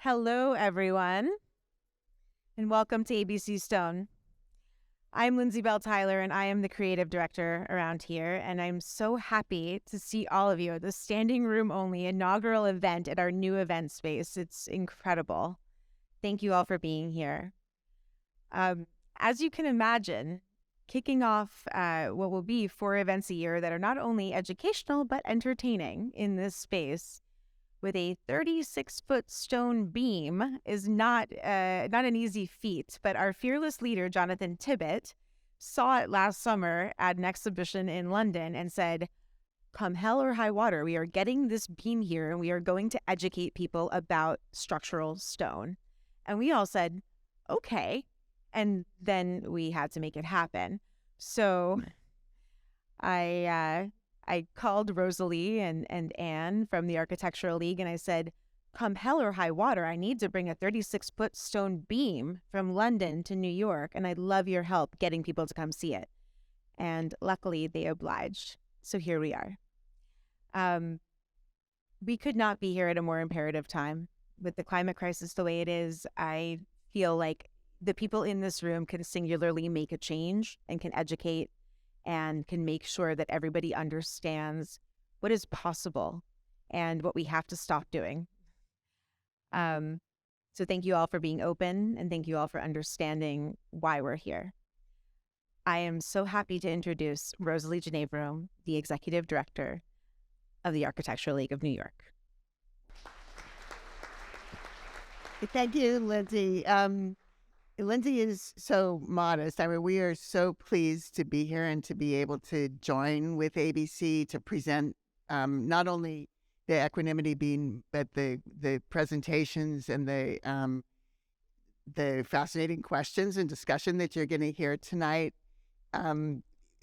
Hello, everyone, and welcome to ABC Stone. I'm Lindsay Bell Tyler, and I am the creative director around here, and I'm so happy to see all of you at the standing room only inaugural event at our new event space. It's incredible. Thank you all for being here. As you can imagine, kicking off what will be 4 events a year that are not only educational but entertaining in this space with a 36-foot stone beam is not an easy feat, but our fearless leader, Jonathan Tibbett, saw it last summer at an exhibition in London and said, come hell or high water, we are getting this beam here and we are going to educate people about structural stone. And we all said, okay. And then we had to make it happen. So I called Rosalie and Anne from the Architectural League, and I said, come hell or high water, I need to bring a 36-foot stone beam from London to New York, and I'd love your help getting people to come see it. And luckily, they obliged. So here we are. We could not be here at a more imperative time. With the climate crisis the way it is, I feel like the people in this room can singularly make a change and can educate and can make sure that everybody understands what is possible and what we have to stop doing. So thank you all for being open, and thank you all for understanding why we're here. I am so happy to introduce Rosalie Ginevro, the Executive Director of the Architectural League of New York. Thank you, Lindsay. Lindsay is so modest. I mean, we are so pleased to be here and to be able to join with ABC to present not only the equanimity beam, but the presentations and the fascinating questions and discussion that you're going to hear tonight.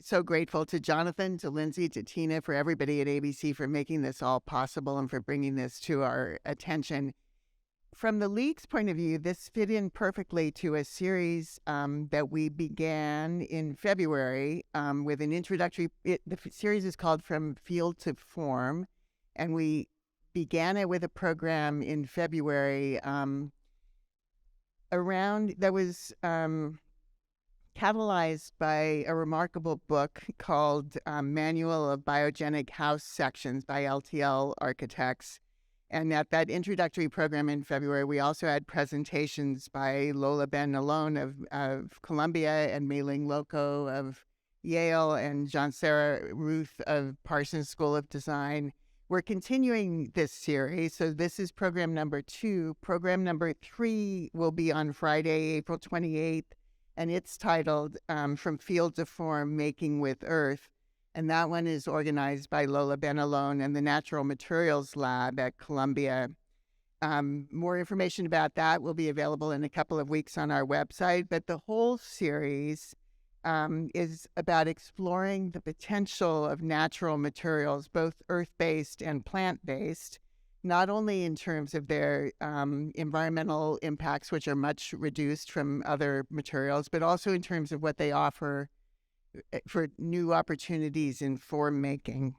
So grateful to Jonathan, to Lindsay, to Tina, for everybody at ABC for making this all possible and for bringing this to our attention. From the League's point of view, this fit in perfectly to a series that we began in February with an introductory. The series is called From Field to Form, and we began it with a program in February that was catalyzed by a remarkable book called Manual of Biogenic House Sections by LTL Architects. And at that introductory program in February, we also had presentations by Lola Ben Alone of Columbia and Mei Ling Loco of Yale and Jean-Sarah Ruth of Parsons School of Design. We're continuing this series. So this is program number 2. Program number 3 will be on Friday, April 28th, and it's titled From Field to Form, Making with Earth. And that one is organized by Lola Ben Alone and the Natural Materials Lab at Columbia. More information about that will be available in a couple of weeks on our website. But the whole series is about exploring the potential of natural materials, both earth-based and plant-based, not only in terms of their environmental impacts, which are much reduced from other materials, but also in terms of what they offer for new opportunities in form making.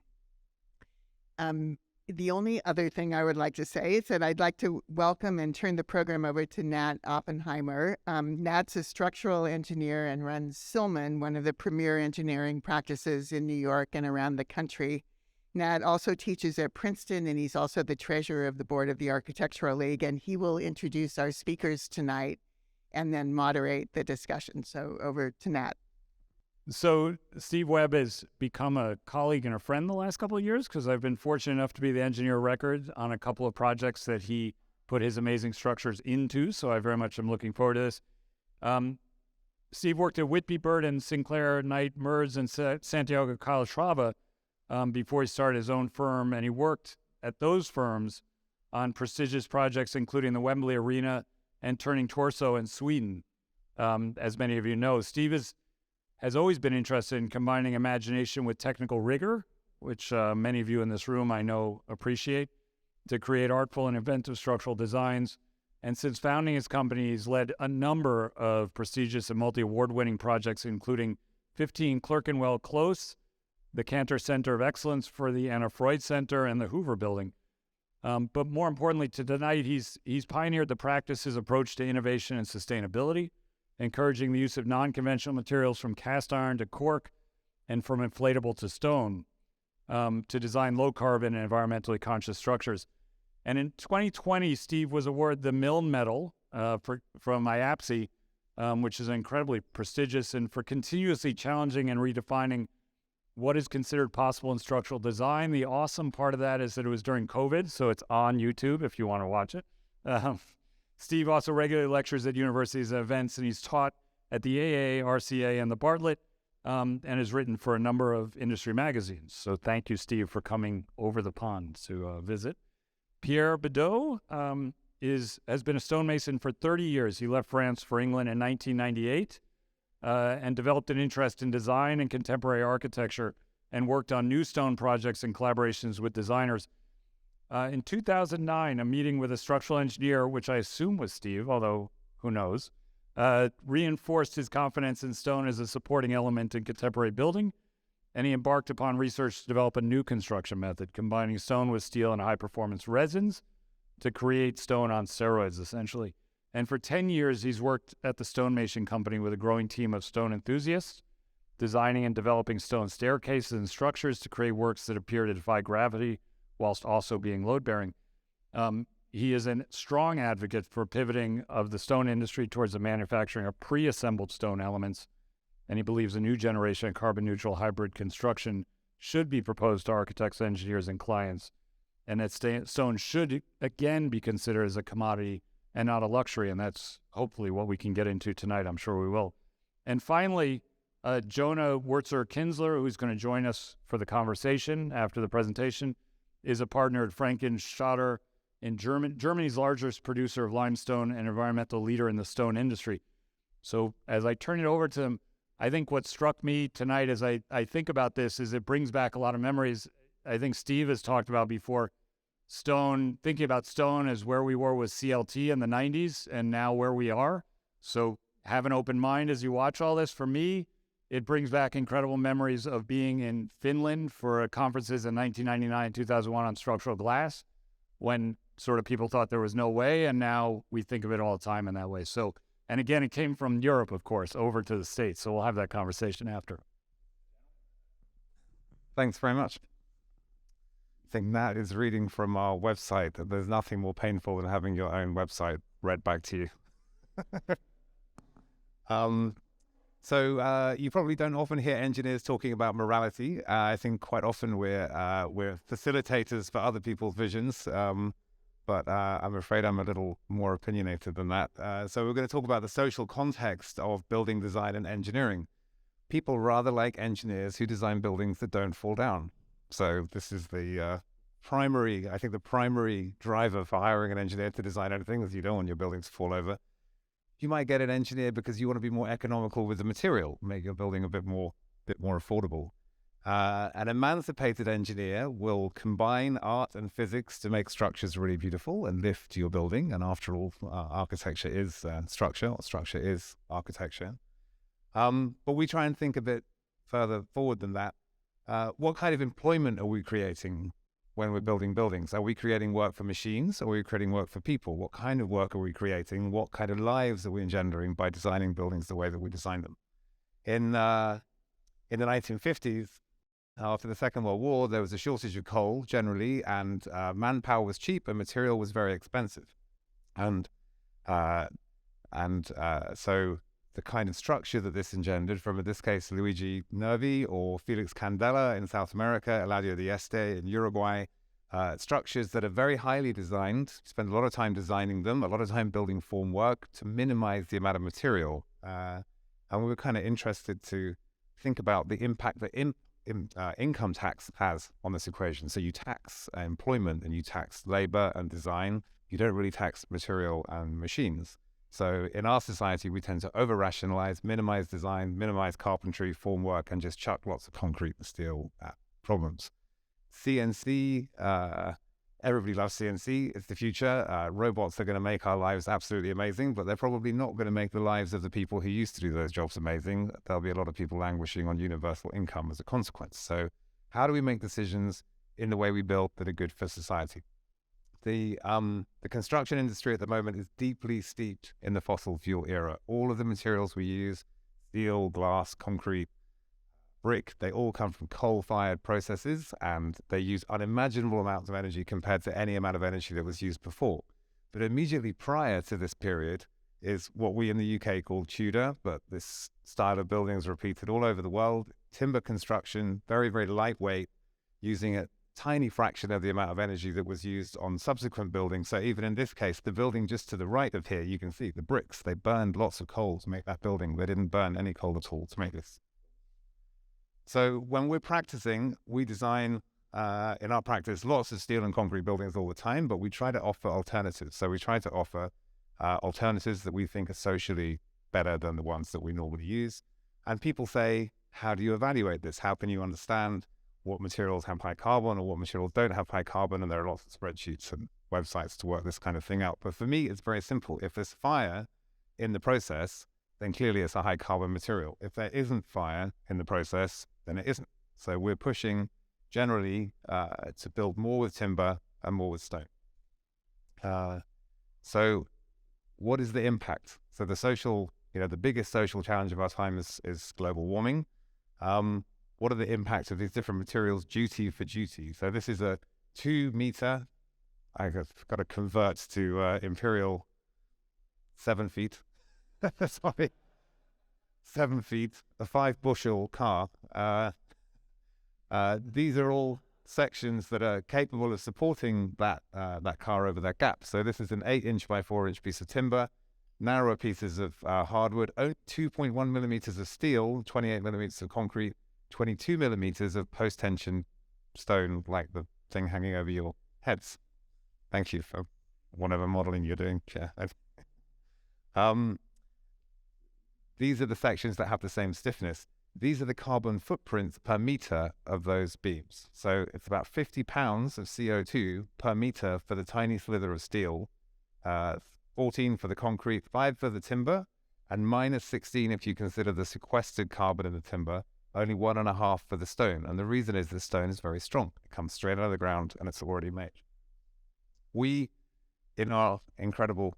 The only other thing I would like to say is that I'd like to welcome and turn the program over to Nat Oppenheimer. Nat's a structural engineer and runs Silman, one of the premier engineering practices in New York and around the country. Nat also teaches at Princeton, and he's also the treasurer of the board of the Architectural League, and he will introduce our speakers tonight and then moderate the discussion. So over to Nat. So Steve Webb has become a colleague and a friend the last couple of years because I've been fortunate enough to be the engineer of record on a couple of projects that he put his amazing structures into. So I very much am looking forward to this. Steve worked at Whitby Bird and Sinclair Knight Merz and Santiago Calatrava before he started his own firm. And he worked at those firms on prestigious projects, including the Wembley Arena and Turning Torso in Sweden. As many of you know, Steve has always been interested in combining imagination with technical rigor, which many of you in this room I know appreciate, to create artful and inventive structural designs. And since founding his company, he's led a number of prestigious and multi-award winning projects, including 15 Clerkenwell Close, the Cantor Center of Excellence for the Anna Freud Center, and the Hoover Building. But more importantly, tonight, he's pioneered the practice's approach to innovation and sustainability, encouraging the use of non-conventional materials from cast iron to cork and from inflatable to stone to design low-carbon and environmentally conscious structures. And in 2020, Steve was awarded the Milne Medal from IAPSE, which is incredibly prestigious, and for continuously challenging and redefining what is considered possible in structural design. The awesome part of that is that it was during COVID, so it's on YouTube if you want to watch it. Steve also regularly lectures at universities and events, and he's taught at the AA, RCA, and the Bartlett, and has written for a number of industry magazines. So thank you, Steve, for coming over the pond to visit. Pierre Bidaud has been a stonemason for 30 years. He left France for England in 1998 and developed an interest in design and contemporary architecture and worked on new stone projects in collaborations with designers. In 2009, a meeting with a structural engineer, which I assume was Steve, although who knows, reinforced his confidence in stone as a supporting element in contemporary building, and he embarked upon research to develop a new construction method, combining stone with steel and high-performance resins to create stone on steroids, essentially. And for 10 years, he's worked at the Stonemason Company with a growing team of stone enthusiasts, designing and developing stone staircases and structures to create works that appear to defy gravity whilst also being load-bearing. He is a strong advocate for pivoting of the stone industry towards the manufacturing of pre-assembled stone elements, and he believes a new generation of carbon-neutral hybrid construction should be proposed to architects, engineers, and clients, and that stone should again be considered as a commodity and not a luxury, and that's hopefully what we can get into tonight. I'm sure we will. And finally, Jonah Wurzer-Kinsler, who's going to join us for the conversation after the presentation, is a partner at Franken-Schotter in Germany's largest producer of limestone and environmental leader in the stone industry. So as I turn it over to him, I think what struck me tonight as I think about this is it brings back a lot of memories. I think Steve has talked about before, thinking about stone as where we were with CLT in the 90s and now where we are. So have an open mind as you watch all this. For me, it brings back incredible memories of being in Finland for conferences in 1999, 2001 on structural glass, when sort of people thought there was no way, and now we think of it all the time in that way. So, and again, it came from Europe, of course, over to the States. So we'll have that conversation after. Thanks very much. I think Nat is reading from our website that there's nothing more painful than having your own website read back to you. So you probably don't often hear engineers talking about morality. I think quite often we're facilitators for other people's visions, but I'm afraid I'm a little more opinionated than that. So we're going to talk about the social context of building design and engineering. People rather like engineers who design buildings that don't fall down. So this is the primary driver for hiring an engineer to design anything, is you don't want your buildings to fall over. You might get an engineer because you want to be more economical with the material, make your building a bit more affordable. An emancipated engineer will combine art and physics to make structures really beautiful and lift your building. And after all, architecture is structure, or structure is architecture. But we try and think a bit further forward than that. What kind of employment are we creating when we're building buildings? Are we creating work for machines, or are we creating work for people? What kind of work are we creating? What kind of lives are we engendering by designing buildings the way that we design them? In the 1950s, after the Second World War, there was a shortage of coal generally, and manpower was cheap and material was very expensive. And so the kind of structure that this engendered from, in this case, Luigi Nervi or Felix Candela in South America, Eladio Dieste in Uruguay, structures that are very highly designed, spend a lot of time designing them, a lot of time building formwork to minimize the amount of material. And we were kind of interested to think about the impact that income tax has on this equation. So you tax employment and you tax labor and design. You don't really tax material and machines. So in our society, we tend to over-rationalize, minimize design, minimize carpentry, formwork, and just chuck lots of concrete and steel at problems. CNC, everybody loves CNC. It's the future. Robots are going to make our lives absolutely amazing, but they're probably not going to make the lives of the people who used to do those jobs amazing. There'll be a lot of people languishing on universal income as a consequence. So how do we make decisions in the way we build that are good for society? The construction industry at the moment is deeply steeped in the fossil fuel era. All of the materials we use, steel, glass, concrete, brick, they all come from coal-fired processes, and they use unimaginable amounts of energy compared to any amount of energy that was used before. But immediately prior to this period is what we in the UK call Tudor, but this style of building is repeated all over the world. Timber construction, very, very lightweight, using a tiny fraction of the amount of energy that was used on subsequent buildings. So even in this case, the building just to the right of here, you can see the bricks, they burned lots of coal to make that building. They didn't burn any coal at all to make this. So when we're practicing, we design, in our practice, lots of steel and concrete buildings all the time, but we try to offer alternatives. So we try to offer alternatives that we think are socially better than the ones that we normally use. And people say, how do you evaluate this? How can you understand what materials have high carbon or what materials don't have high carbon? And there are lots of spreadsheets and websites to work this kind of thing out. But for me, it's very simple. If there's fire in the process, then clearly it's a high carbon material. If there isn't fire in the process, then it isn't. So we're pushing generally to build more with timber and more with stone. So what is the impact? So the social, the biggest social challenge of our time is global warming. What are the impacts of these different materials duty for duty? So this is a 2 meter, I've got to convert to imperial 7 feet. Sorry, 7 feet, a 5 bushel car. These are all sections that are capable of supporting that car over that gap. So this is an 8-inch by 4-inch piece of timber, narrower pieces of hardwood, 2.1 millimeters of steel, 28 millimeters of concrete, 22 millimeters of post-tension stone, like the thing hanging over your heads. Thank you for whatever modeling you're doing. Yeah. These are the sections that have the same stiffness. These are the carbon footprints per meter of those beams. So it's about 50 pounds of CO2 per meter for the tiny slither of steel, 14 for the concrete, 5 for the timber, and minus 16 if you consider the sequestered carbon in the timber, only 1.5 for the stone. And the reason is the stone is very strong. It comes straight out of the ground and it's already made. We, in our incredible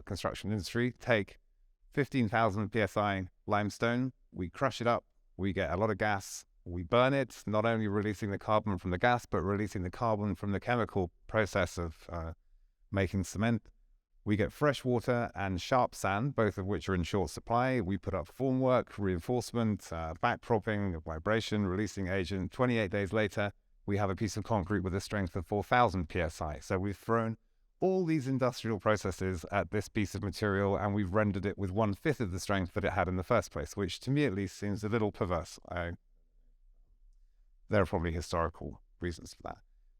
construction industry, take 15,000 PSI limestone, we crush it up, we get a lot of gas, we burn it, not only releasing the carbon from the gas, but releasing the carbon from the chemical process of making cement. We get fresh water and sharp sand, both of which are in short supply. We put up formwork, reinforcement, backpropping, vibration, releasing agent. 28 days later, we have a piece of concrete with a strength of 4,000 PSI. So we've thrown all these industrial processes at this piece of material, and we've rendered it with 1/5 of the strength that it had in the first place, which to me at least seems a little perverse. There are probably historical reasons for that.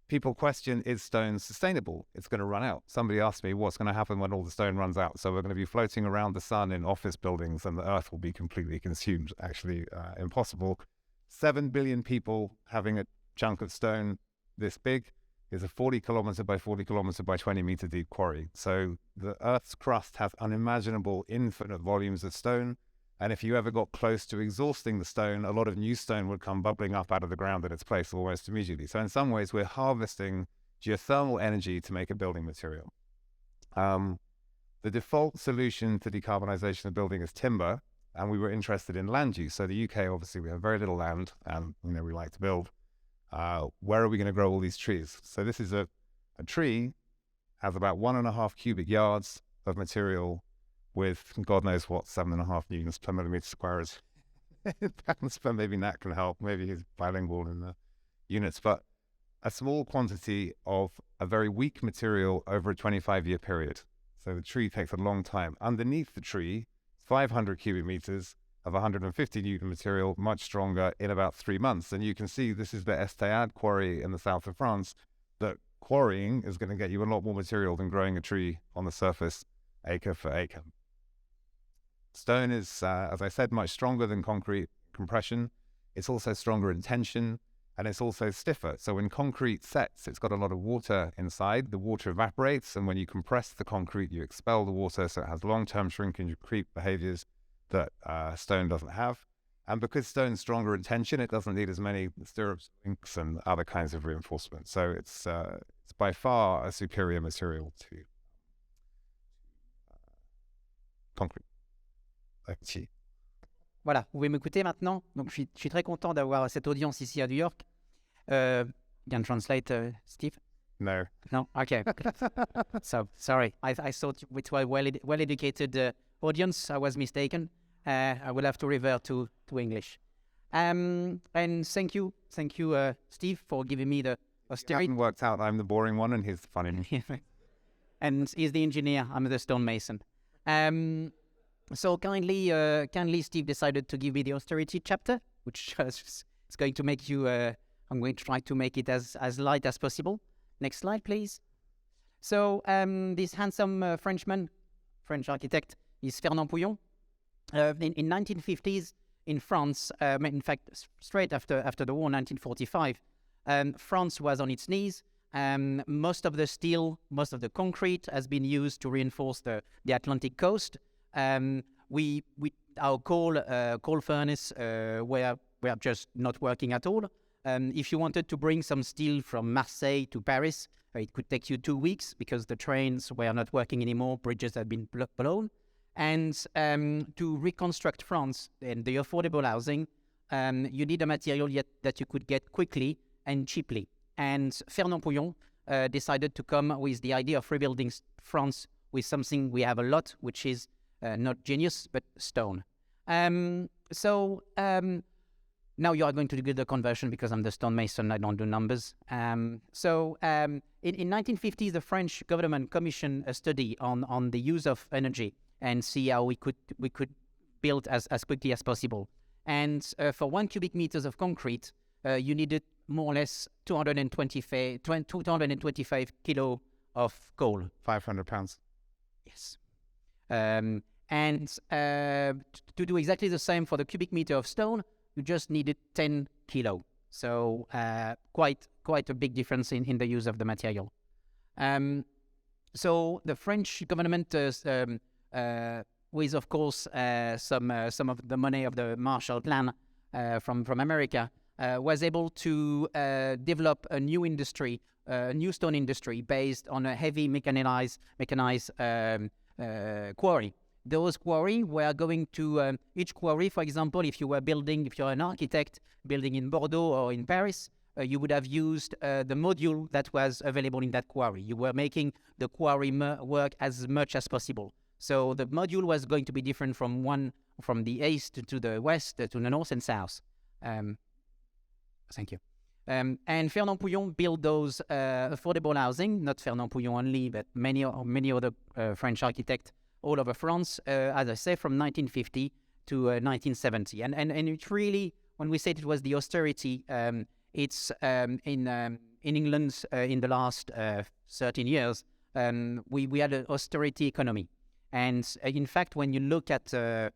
People question, is stone sustainable? It's going to run out. Somebody asked me what's going to happen when all the stone runs out. So we're going to be floating around the sun in office buildings and the earth will be completely consumed. Actually, impossible. 7 billion people having a chunk of stone this big is a 40 kilometer by 40 kilometer by 20 meter deep quarry. So the earth's crust has unimaginable infinite volumes of stone. And if you ever got close to exhausting the stone, a lot of new stone would come bubbling up out of the ground in its place almost immediately. So in some ways, we're harvesting geothermal energy to make a building material. The default solution to decarbonization of building is timber, and we were interested in land use. So the UK, obviously, we have very little land, and we like to build. Where are we going to grow all these trees? So this is a tree, has about 1.5 cubic yards of material with God knows what, 7.5 newtons per millimeter square is pounds per. Maybe Nat can help. Maybe he's bilingual in the units, but a small quantity of a very weak material over a 25-year period. So the tree takes a long time. Underneath the tree, 500 cubic meters of 150 newton material, much stronger, in about 3 months. And you can see this is the Estayade quarry in the south of France, that quarrying is going to get you a lot more material than growing a tree on the surface acre for acre. Stone is, as I said, much stronger than concrete compression. It's also stronger in tension, and it's also stiffer. So when concrete sets, it's got a lot of water inside. The water evaporates, and when you compress the concrete, you expel the water, so it has long-term shrinkage and creep behaviors that stone doesn't have. And because stone's stronger in tension, it doesn't need as many stirrups, links, and other kinds of reinforcement. So it's It's by far a superior material to concrete. Actually. Voilà, vous pouvez m'écouter maintenant. Donc, je suis très content d'avoir cette audience ici à New York. You can translate, Steve? No. No? Okay. So, sorry. I thought it was a well-educated audience. I was mistaken. I will have to revert to English. And thank you, Steve, for giving me the It austerity. hasn't worked out. I'm the boring one and he's the funny one. And he's the engineer. I'm the stonemason. So kindly, Steve decided to give me the austerity chapter, which is going to make you. I'm going to try to make it as light as possible. Next slide, please. So this handsome French architect, is Fernand Pouillon. In 1950s in France, in fact, straight after the war, 1945, France was on its knees. Most of the steel, most of the concrete has been used to reinforce the Atlantic coast. Our coal furnace were just not working at all. If you wanted to bring some steel from Marseille to Paris, it could take you 2 weeks because the trains were not working anymore, bridges had been blown. And to reconstruct France and the affordable housing, you need a material that you could get quickly and cheaply. And Fernand Pouillon decided to come with the idea of rebuilding France with something we have a lot, which is not genius, but stone. Now you are going to do the conversion because I'm the stonemason, I don't do numbers. In 1950s, the French government commissioned a study on the use of energy and see how we could build as quickly as possible. And for 1 cubic meters of concrete, you needed more or less 225 kilo of coal. 500 pounds. Yes. And to do exactly the same for the cubic meter of stone, you just needed 10 kilo. So quite a big difference in the use of the material. So the French government, with of course some of the money of the Marshall Plan from America, was able to develop a new industry, a new stone industry based on a heavy mechanized quarry. Those quarry were going to each quarry, for example, if you're an architect building in Bordeaux or in Paris, you would have used the module that was available in that quarry. You were making the quarry work as much as possible. So the module was going to be different from the east to the west, to the north and south. Thank you. And Fernand Pouillon built those affordable housing, not Fernand Pouillon only, but many other French architects all over France, as I say, from 1950 to 1970. And it really, when we said it was the austerity, it's in England in the last 13 years, we had an austerity economy. And in fact, when you look at the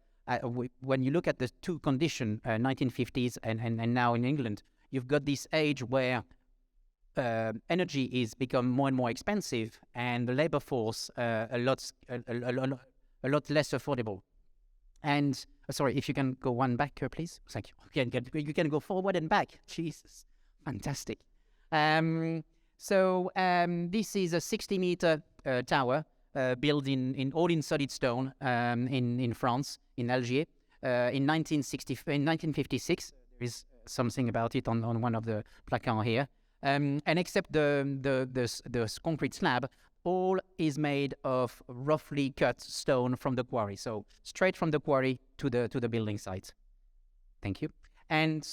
two conditions, 1950s and now in England, you've got this age where energy is become more and more expensive, and the labor force a lot less affordable. And sorry, if you can go one back, please. Thank you. You can go forward and back. Jesus, fantastic. So this is a 60-meter tower built all in solid stone in France, in Algiers, in 1956. There is something about it on one of the placards here. And except the concrete slab, all is made of roughly cut stone from the quarry. So straight from the quarry to the building site. Thank you. And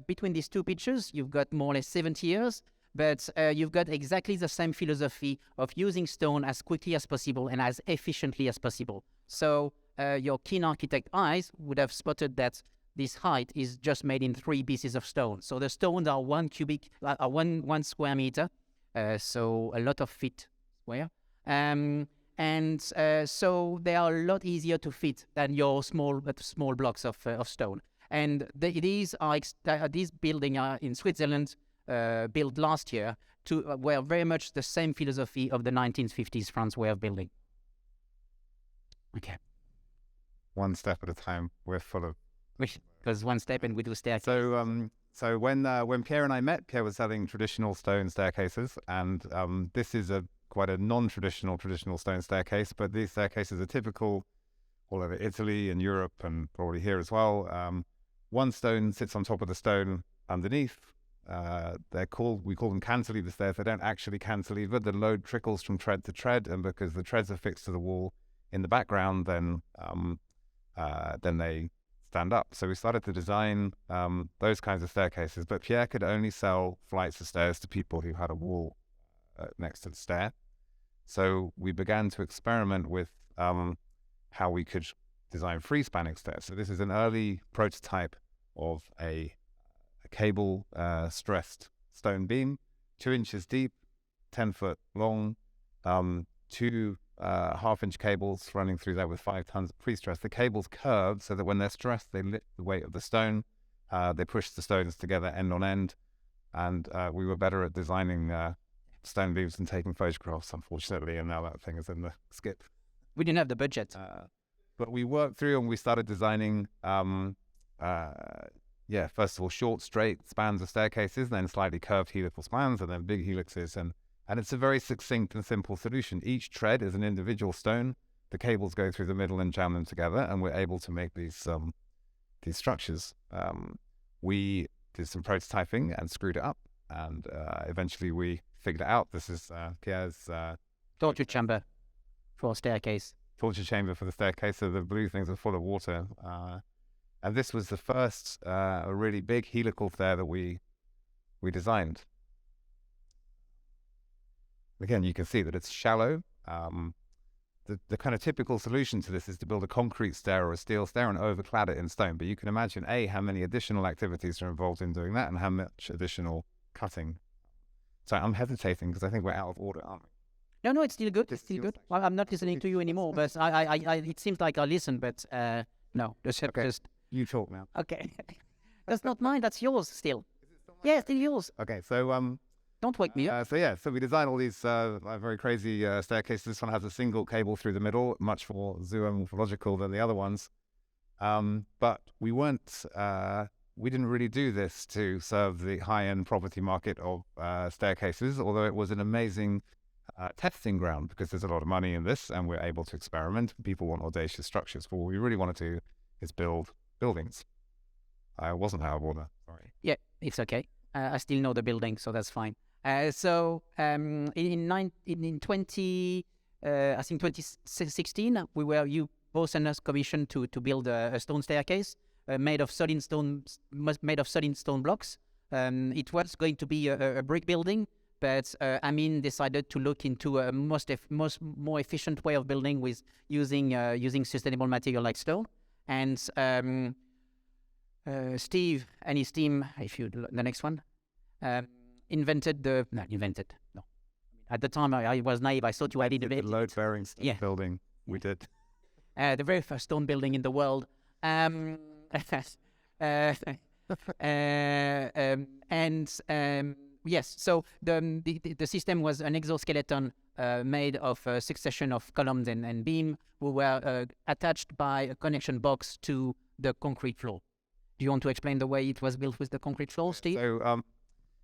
between these two pictures, you've got more or less 70 years, but you've got exactly the same philosophy of using stone as quickly as possible and as efficiently as possible. So your keen architect eyes would have spotted that this height is just made in 3 pieces of stone. So the stones are 1 square meter, so a lot of feet square. So they are a lot easier to fit than your small blocks of stone. And these buildings are in Switzerland, built last year, were very much the same philosophy of the 1950s France way of building. Okay. One step at a time. We're full of... Because one step and we do staircase. So when Pierre and I met, Pierre was selling traditional stone staircases, and this is quite a traditional stone staircase. But these staircases are typical all over Italy and Europe, and probably here as well. One stone sits on top of the stone underneath. We call them cantilever stairs. They don't actually cantilever. The load trickles from tread to tread, and because the treads are fixed to the wall in the background, then they stand up. So we started to design those kinds of staircases, but Pierre could only sell flights of stairs to people who had a wall next to the stair. So we began to experiment with how we could design free-spanning stairs. So this is an early prototype of a cable stressed stone beam, 2 inches deep, 10 foot long, 2 half-inch cables running through there with 5 tons of pre-stress. The cables curve so that when they're stressed, they lift the weight of the stone. They push the stones together end on end, and we were better at designing stone beams than taking photographs, unfortunately, and now that thing is in the skip. We didn't have the budget. But we worked through and we started designing, first of all, short, straight spans of staircases, then slightly curved helical spans, and then big helixes. And it's a very succinct and simple solution. Each tread is an individual stone. The cables go through the middle and jam them together, and we're able to make these structures. We did some prototyping and screwed it up, and eventually we figured it out. This is Pierre's torture chamber for a staircase. Torture chamber for the staircase, so the blue things are full of water. And this was the first a really big helical stair that we designed. Again, you can see that it's shallow. The kind of typical solution to this is to build a concrete stair or a steel stair and overclad it in stone. But you can imagine, how many additional activities are involved in doing that and how much additional cutting. So I'm hesitating because I think we're out of order, aren't we? No, it's still good. It's still good. Well, I'm not listening to you anymore, but I it seems like I listen, but no. Just you talk now. Okay. That's not mine. That's yours still. Yeah, still yours. Okay, so don't wake me up. So we designed all these very crazy staircases. This one has a single cable through the middle, much more zoomorphological than the other ones. But we didn't really do this to serve the high-end property market of staircases, although it was an amazing testing ground because there's a lot of money in this and we're able to experiment. People want audacious structures, but what we really want to do is build buildings. I wasn't out of order, sorry. Yeah, it's okay. I still know the building, so that's fine. So in 2016, you both sent us commission to build a stone staircase made of solid stone blocks. It was going to be a brick building, but Amin decided to look into a more efficient way of building with using sustainable material like stone. And Steve and his team, the next one, invented. At the time, I was naive. I thought you added a bit. Load-bearing building. We did. The very first stone building in the world. Yes, so the system was an exoskeleton made of a succession of columns and beam who were attached by a connection box to the concrete floor. Do you want to explain the way it was built with the concrete floor, Steve?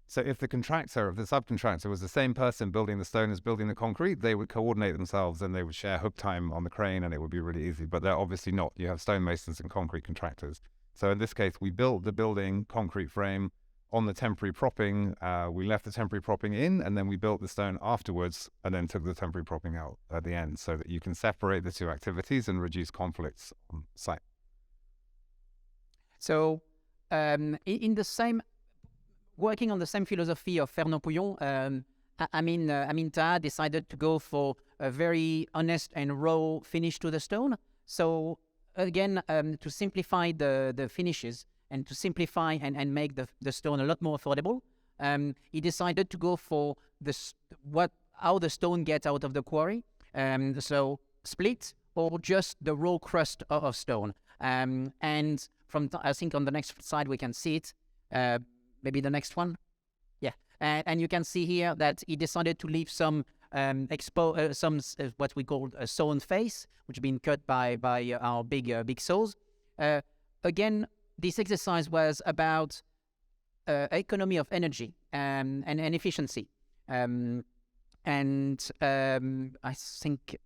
So if the subcontractor was the same person building the stone as building the concrete, they would coordinate themselves and they would share hook time on the crane and it would be really easy. But they're obviously not. You have stonemasons and concrete contractors. So in this case, we built the building concrete frame on the temporary propping. We left the temporary propping in and then we built the stone afterwards and then took the temporary propping out at the end so that you can separate the two activities and reduce conflicts on site. So working on the same philosophy of Fernand Pouillon, Amin Taha decided to go for a very honest and raw finish to the stone. So again, to simplify the finishes and to simplify and make the stone a lot more affordable, he decided to go for how the stone gets out of the quarry. So split or just the raw crust of stone. And I think on the next slide we can see it. Maybe the next one. Yeah. And you can see here that he decided to leave some what we call a sawn face, which has been cut by our big saws. Again, this exercise was about economy of energy and efficiency. I think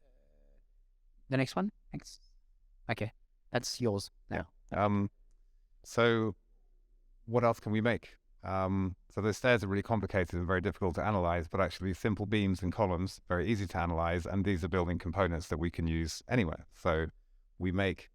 the next one. Thanks. Okay, that's yours now. So what else can we make? So the stairs are really complicated and very difficult to analyze, but actually simple beams and columns, very easy to analyze, and these are building components that we can use anywhere. So we make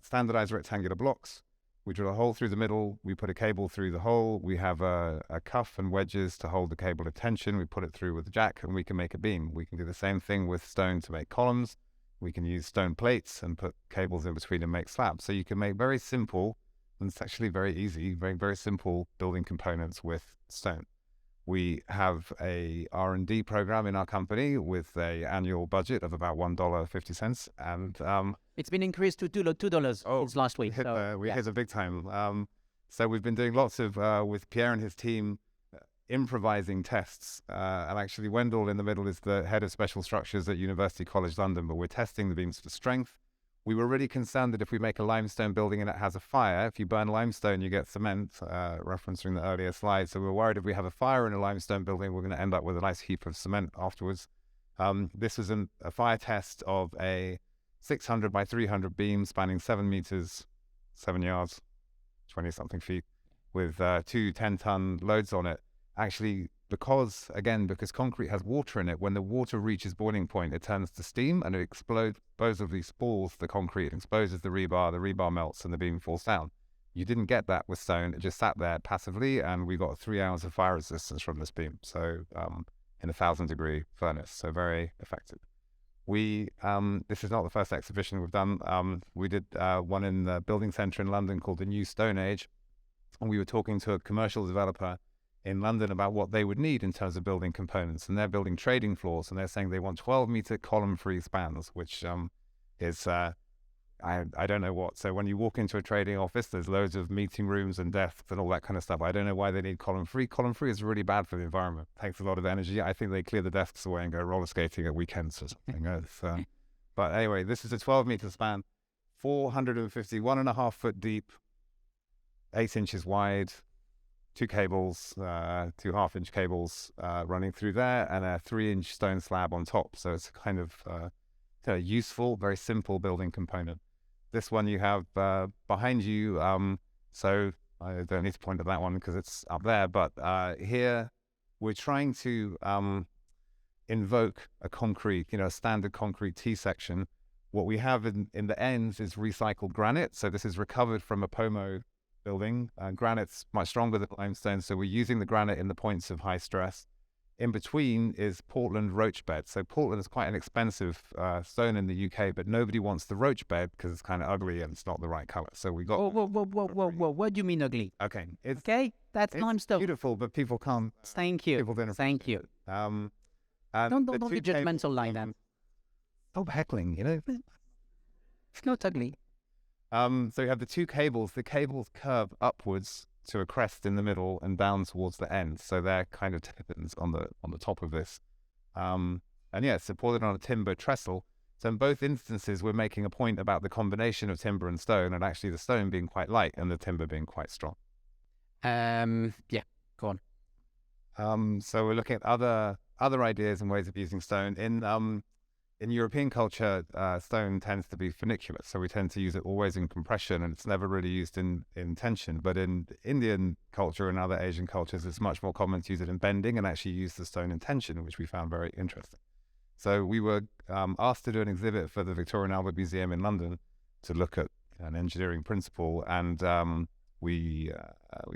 standardized rectangular blocks. We drill a hole through the middle, we put a cable through the hole, we have a cuff and wedges to hold the cable at tension, we put it through with a jack, and we can make a beam. We can do the same thing with stone to make columns. We can use stone plates and put cables in between and make slabs. So you can make very simple, and it's actually very easy, very, very simple building components with stone. We have a R&D program in our company with an annual budget of about $1.50, and it's been increased to $2 since last week. We hit a big time. So we've been doing lots of with Pierre and his team improvising tests. And actually, Wendell in the middle is the head of special structures at University College London. But we're testing the beams for strength. We were really concerned that if we make a limestone building and it has a fire, if you burn limestone, you get cement, referencing the earlier slide. So we're worried if we have a fire in a limestone building, we're going to end up with a nice heap of cement afterwards. This was a fire test of a 600 by 300 beam spanning 7 meters, 7 yards, 20-something feet, with two 10-ton loads on it. Actually, because concrete has water in it, when the water reaches boiling point, it turns to steam and it explosively spalls the concrete, exposes the rebar melts and the beam falls down. You didn't get that with stone. It just sat there passively, and we got 3 hours of fire resistance from this beam. So in a 1,000-degree furnace, so very effective. This is not the first exhibition we've done. We did one in the building centre in London called the New Stone Age, and we were talking to a commercial developer in London about what they would need in terms of building components, and they're building trading floors, and they're saying they want 12-meter column-free spans, which is I don't know what. So when you walk into a trading office, there's loads of meeting rooms and desks and all that kind of stuff. I don't know why they need column-free. Column-free is really bad for the environment. It takes a lot of energy. I think they clear the desks away and go roller skating at weekends or something. But anyway, this is a 12-meter span, 450, 1.5 foot deep, 8 inches wide, 2 cables, 2 half-inch cables running through there, and a 3-inch stone slab on top. So it's kind of useful, very simple building component. This one you have behind you, so I don't need to point at that one because it's up there, but here we're trying to invoke a concrete, a standard concrete T-section. What we have in the ends is recycled granite, so this is recovered from a Pomo building. Granite's much stronger than limestone, so we're using the granite in the points of high stress. In between is Portland roach bed. So Portland is quite an expensive stone in the UK, but nobody wants the roach bed because it's kind of ugly and it's not the right color. So we got. Whoa! What do you mean ugly? Okay, that's limestone. Beautiful, but people can't. Thank you. Thank you. And don't be judgmental like that. Stop heckling. It's not ugly. So you have the 2 cables. The cables curve upwards to a crest in the middle and down towards the end. So they're kind of tenons on the top of this. And yeah, it's supported on a timber trestle. So in both instances, we're making a point about the combination of timber and stone, and actually the stone being quite light and the timber being quite strong. Yeah, go on. So we're looking at other ideas and ways of using stone. In European culture, stone tends to be funicular, so we tend to use it always in compression, and it's never really used in tension. But in Indian culture and other Asian cultures, it's much more common to use it in bending and actually use the stone in tension, which we found very interesting. So we were asked to do an exhibit for the Victoria and Albert Museum in London to look at an engineering principle, and we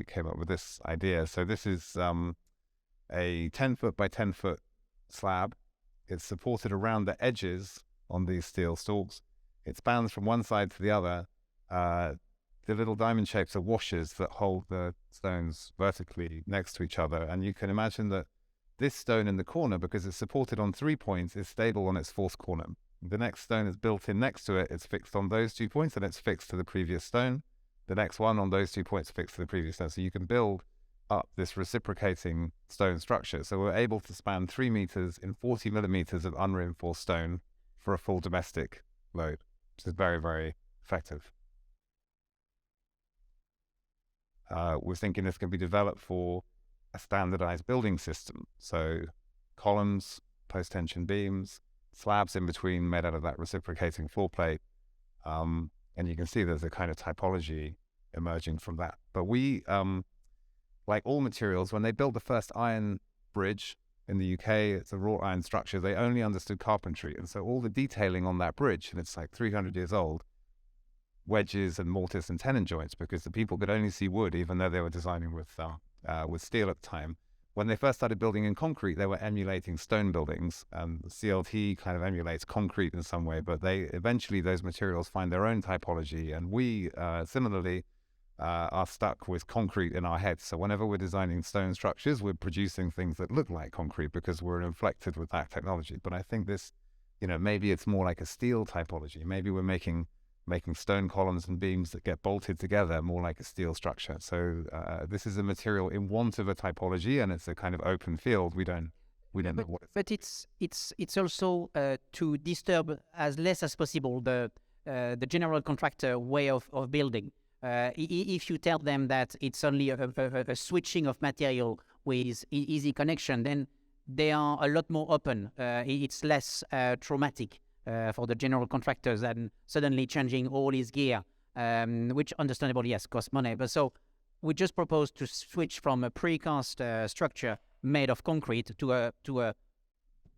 came up with this idea. So this is a 10-foot by 10-foot slab. It's supported around the edges on these steel stalks. It spans from one side to the other. The little diamond shapes are washers that hold the stones vertically next to each other. And you can imagine that this stone in the corner, because it's supported on 3 points, is stable on its 4th corner. The next stone is built in next to it. It's fixed on those 2 points, and it's fixed to the previous stone. The next one on those 2 points fixed to the previous stone. So you can build up this reciprocating stone structure. So we're able to span 3 meters in 40 millimeters of unreinforced stone for a full domestic load, which is very, very effective. we're thinking this can be developed for a standardized building system. So columns, post-tension beams, slabs in between made out of that reciprocating floor plate. And you can see there's a kind of typology emerging from that. But we, like all materials, when they built the first iron bridge in the UK, it's a wrought iron structure, they only understood carpentry. And so all the detailing on that bridge, and it's like 300 years old, wedges and mortise and tenon joints, because the people could only see wood, even though they were designing with steel at the time. When they first started building in concrete, they were emulating stone buildings, and CLT kind of emulates concrete in some way, but eventually those materials find their own typology, and we similarly are stuck with concrete in our heads. So whenever we're designing stone structures, we're producing things that look like concrete because we're inflected with that technology. But I think this, maybe it's more like a steel typology. Maybe we're making stone columns and beams that get bolted together more like a steel structure. So this is a material in want of a typology, and it's a kind of open field. We don't know what it's. But it's also to disturb as less as possible the general contractor way of building. If you tell them that it's only a switching of material with easy connection, then they are a lot more open. It's less traumatic for the general contractors than suddenly changing all his gear, which understandably, yes, costs money. But so we just propose to switch from a precast structure made of concrete to a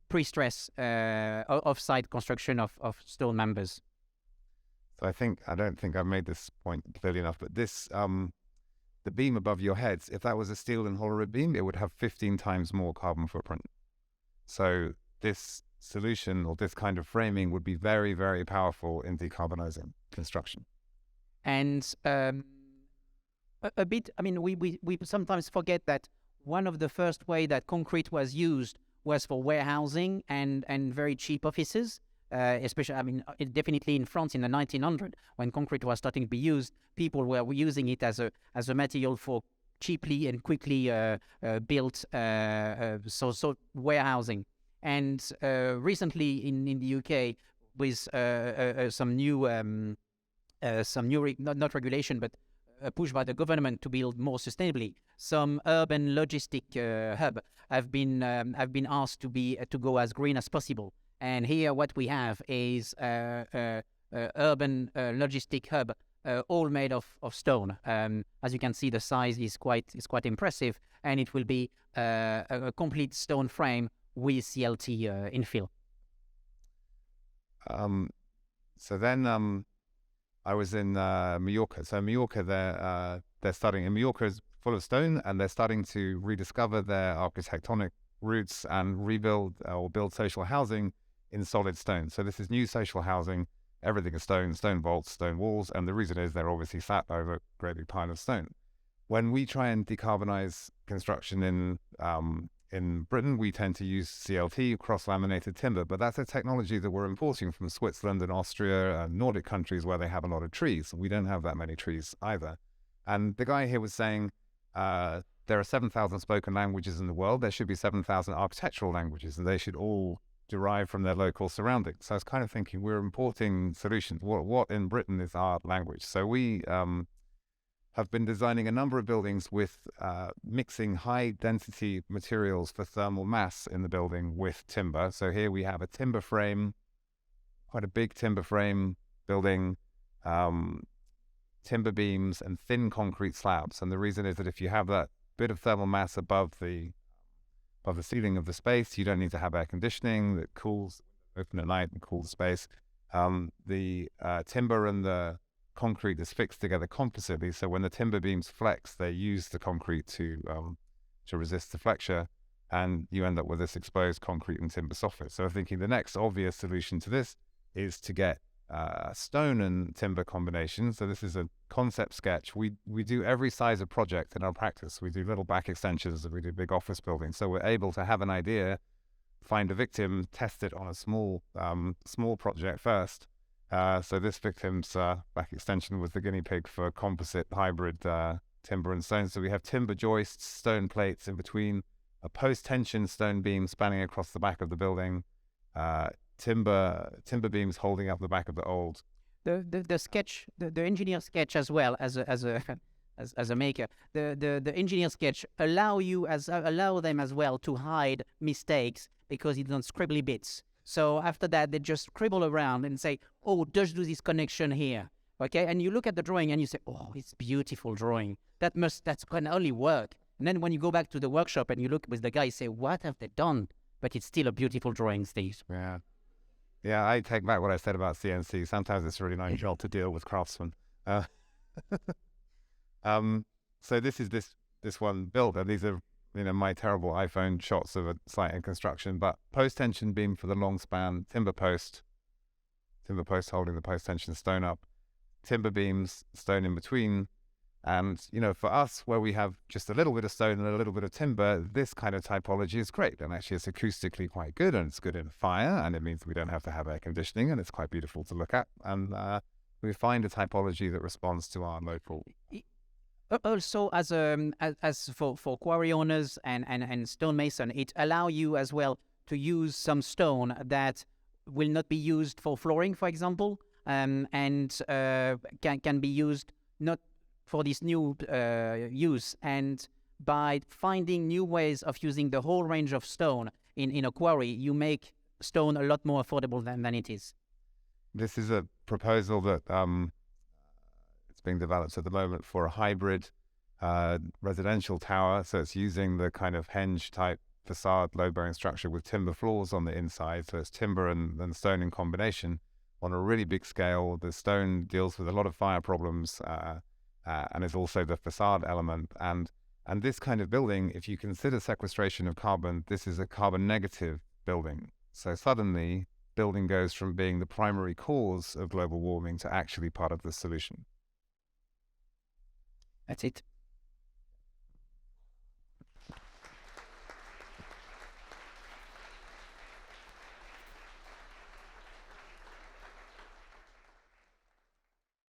pre-stress off-site construction of stone members. So I don't think I've made this point clearly enough, but this, the beam above your heads, if that was a steel and hollow rib beam, it would have 15 times more carbon footprint. So this solution or this kind of framing would be very, very powerful in decarbonizing construction. And a bit, we sometimes forget that one of the first way that concrete was used was for warehousing and very cheap offices. Especially, definitely in France in the 1900s, when concrete was starting to be used, people were using it as a material for cheaply and quickly built so warehousing. And recently in the UK, with some new not regulation, but a push by the government to build more sustainably, some urban logistic hub have been asked to go as green as possible. And here what we have is urban logistic hub, all made of stone. As you can see, the size is quite impressive, and it will be a complete stone frame with CLT infill. So then I was in Mallorca. So Mallorca, they're starting, and Mallorca is full of stone, and they're starting to rediscover their architectonic roots and rebuild or build social housing in solid stone. So this is new social housing. Everything is stone vaults, stone walls, and the reason is they're obviously sat over a great big pile of stone. When we try and decarbonize construction in Britain, we tend to use CLT, cross-laminated timber, but that's a technology that we're importing from Switzerland and Austria and Nordic countries where they have a lot of trees. We don't have that many trees either. And the guy here was saying there are 7,000 spoken languages in the world. There should be 7,000 architectural languages, and they should all derive from their local surroundings. So I was kind of thinking, we're importing solutions. What in Britain is our language? So we have been designing a number of buildings with mixing high density materials for thermal mass in the building with timber. So here we have a timber frame, quite a big timber frame building, timber beams and thin concrete slabs. And the reason is that if you have that bit of thermal mass above the ceiling of the space, you don't need to have air conditioning that cools, open at night and cool the space. The timber and the concrete is fixed together compositely, so when the timber beams flex, they use the concrete to resist the flexure, and you end up with this exposed concrete and timber soffit. So I'm thinking the next obvious solution to this is to get stone and timber combination. So this is a concept sketch. We do every size of project in our practice. We do little back extensions, and we do big office buildings. So we're able to have an idea, find a victim, test it on a small project first. So this victim's back extension was the guinea pig for composite hybrid timber and stone. So we have timber joists, stone plates in between, a post-tension stone beam spanning across the back of the building, timber beams holding up the back of the old. The sketch, the engineer sketch as well as as a maker. The engineer sketch allow them as well to hide mistakes because it's on scribbly bits. So after that, they just scribble around and say, oh, just do this connection here. Okay, and you look at the drawing and you say, oh, it's beautiful drawing. That can only work. And then when you go back to the workshop and you look with the guy, you say, what have they done? But it's still a beautiful drawing, Steve. Yeah. Yeah, I take back what I said about CNC. Sometimes it's a really nice job to deal with craftsmen. So this is this one built, and these are my terrible iPhone shots of a site in construction. But post tension beam for the long span, timber post holding the post tension stone up, timber beams, stone in between. And, for us, where we have just a little bit of stone and a little bit of timber, this kind of typology is great. And actually, it's acoustically quite good, and it's good in fire, and it means we don't have to have air conditioning, and it's quite beautiful to look at. And we find a typology that responds to our local. Also, as for quarry owners and stonemason, it allow you as well to use some stone that will not be used for flooring, for example, and can be used not for this new use. And by finding new ways of using the whole range of stone in a quarry, you make stone a lot more affordable than it is. This is a proposal that it's being developed at the moment for a hybrid residential tower. So it's using the kind of henge type facade load-bearing structure with timber floors on the inside. So it's timber and stone in combination on a really big scale. The stone deals with a lot of fire problems and is also the facade element. And this kind of building, if you consider sequestration of carbon, this is a carbon negative building. So suddenly, building goes from being the primary cause of global warming to actually part of the solution. That's it.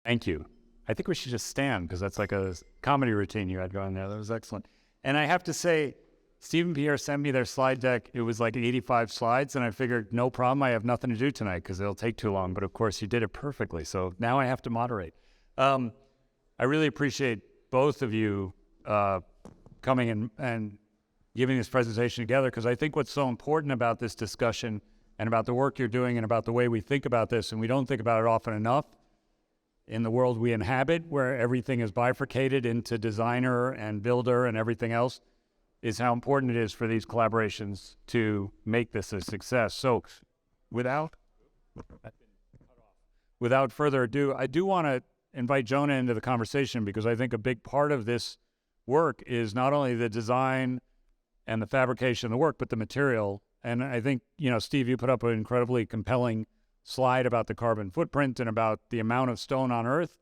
Thank you. I think we should just stand because that's like a comedy routine you had going there. That was excellent. And I have to say, Steve and Pierre sent me their slide deck. It was like 85 slides, and I figured, no problem, I have nothing to do tonight because it'll take too long. But of course, you did it perfectly. So now I have to moderate. I really appreciate both of you coming and giving this presentation together, because I think what's so important about this discussion and about the work you're doing and about the way we think about this, and we don't think about it often enough, in the world we inhabit, where everything is bifurcated into designer and builder and everything else, is how important it is for these collaborations to make this a success. So without further ado, I do want to invite Jonah into the conversation, because I think a big part of this work is not only the design and the fabrication of the work, but the material. And I think, Steve, you put up an incredibly compelling slide about the carbon footprint and about the amount of stone on Earth,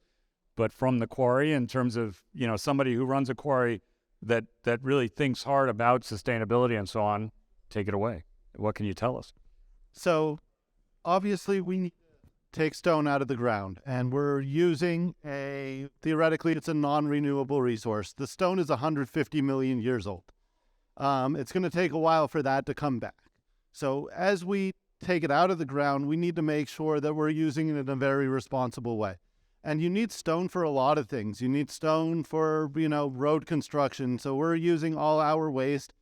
but from the quarry, in terms of, somebody who runs a quarry that really thinks hard about sustainability and so on. Take it away. What can you tell us? So obviously we need to take stone out of the ground, and we're using theoretically, it's a non-renewable resource. The stone is 150 million years old. It's going to take a while for that to come back. So as we take it out of the ground, we need to make sure that we're using it in a very responsible way. And you need stone for a lot of things. You need stone for, road construction. So we're using all our waste.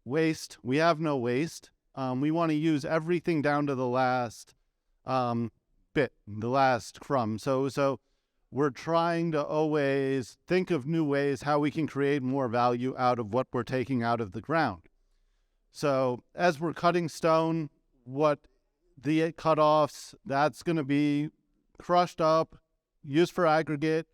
We have no waste. We want to use everything down to the last bit, the last crumb. So we're trying to always think of new ways how we can create more value out of what we're taking out of the ground. So as we're cutting stone, what the cutoffs, that's going to be crushed up, used for aggregate,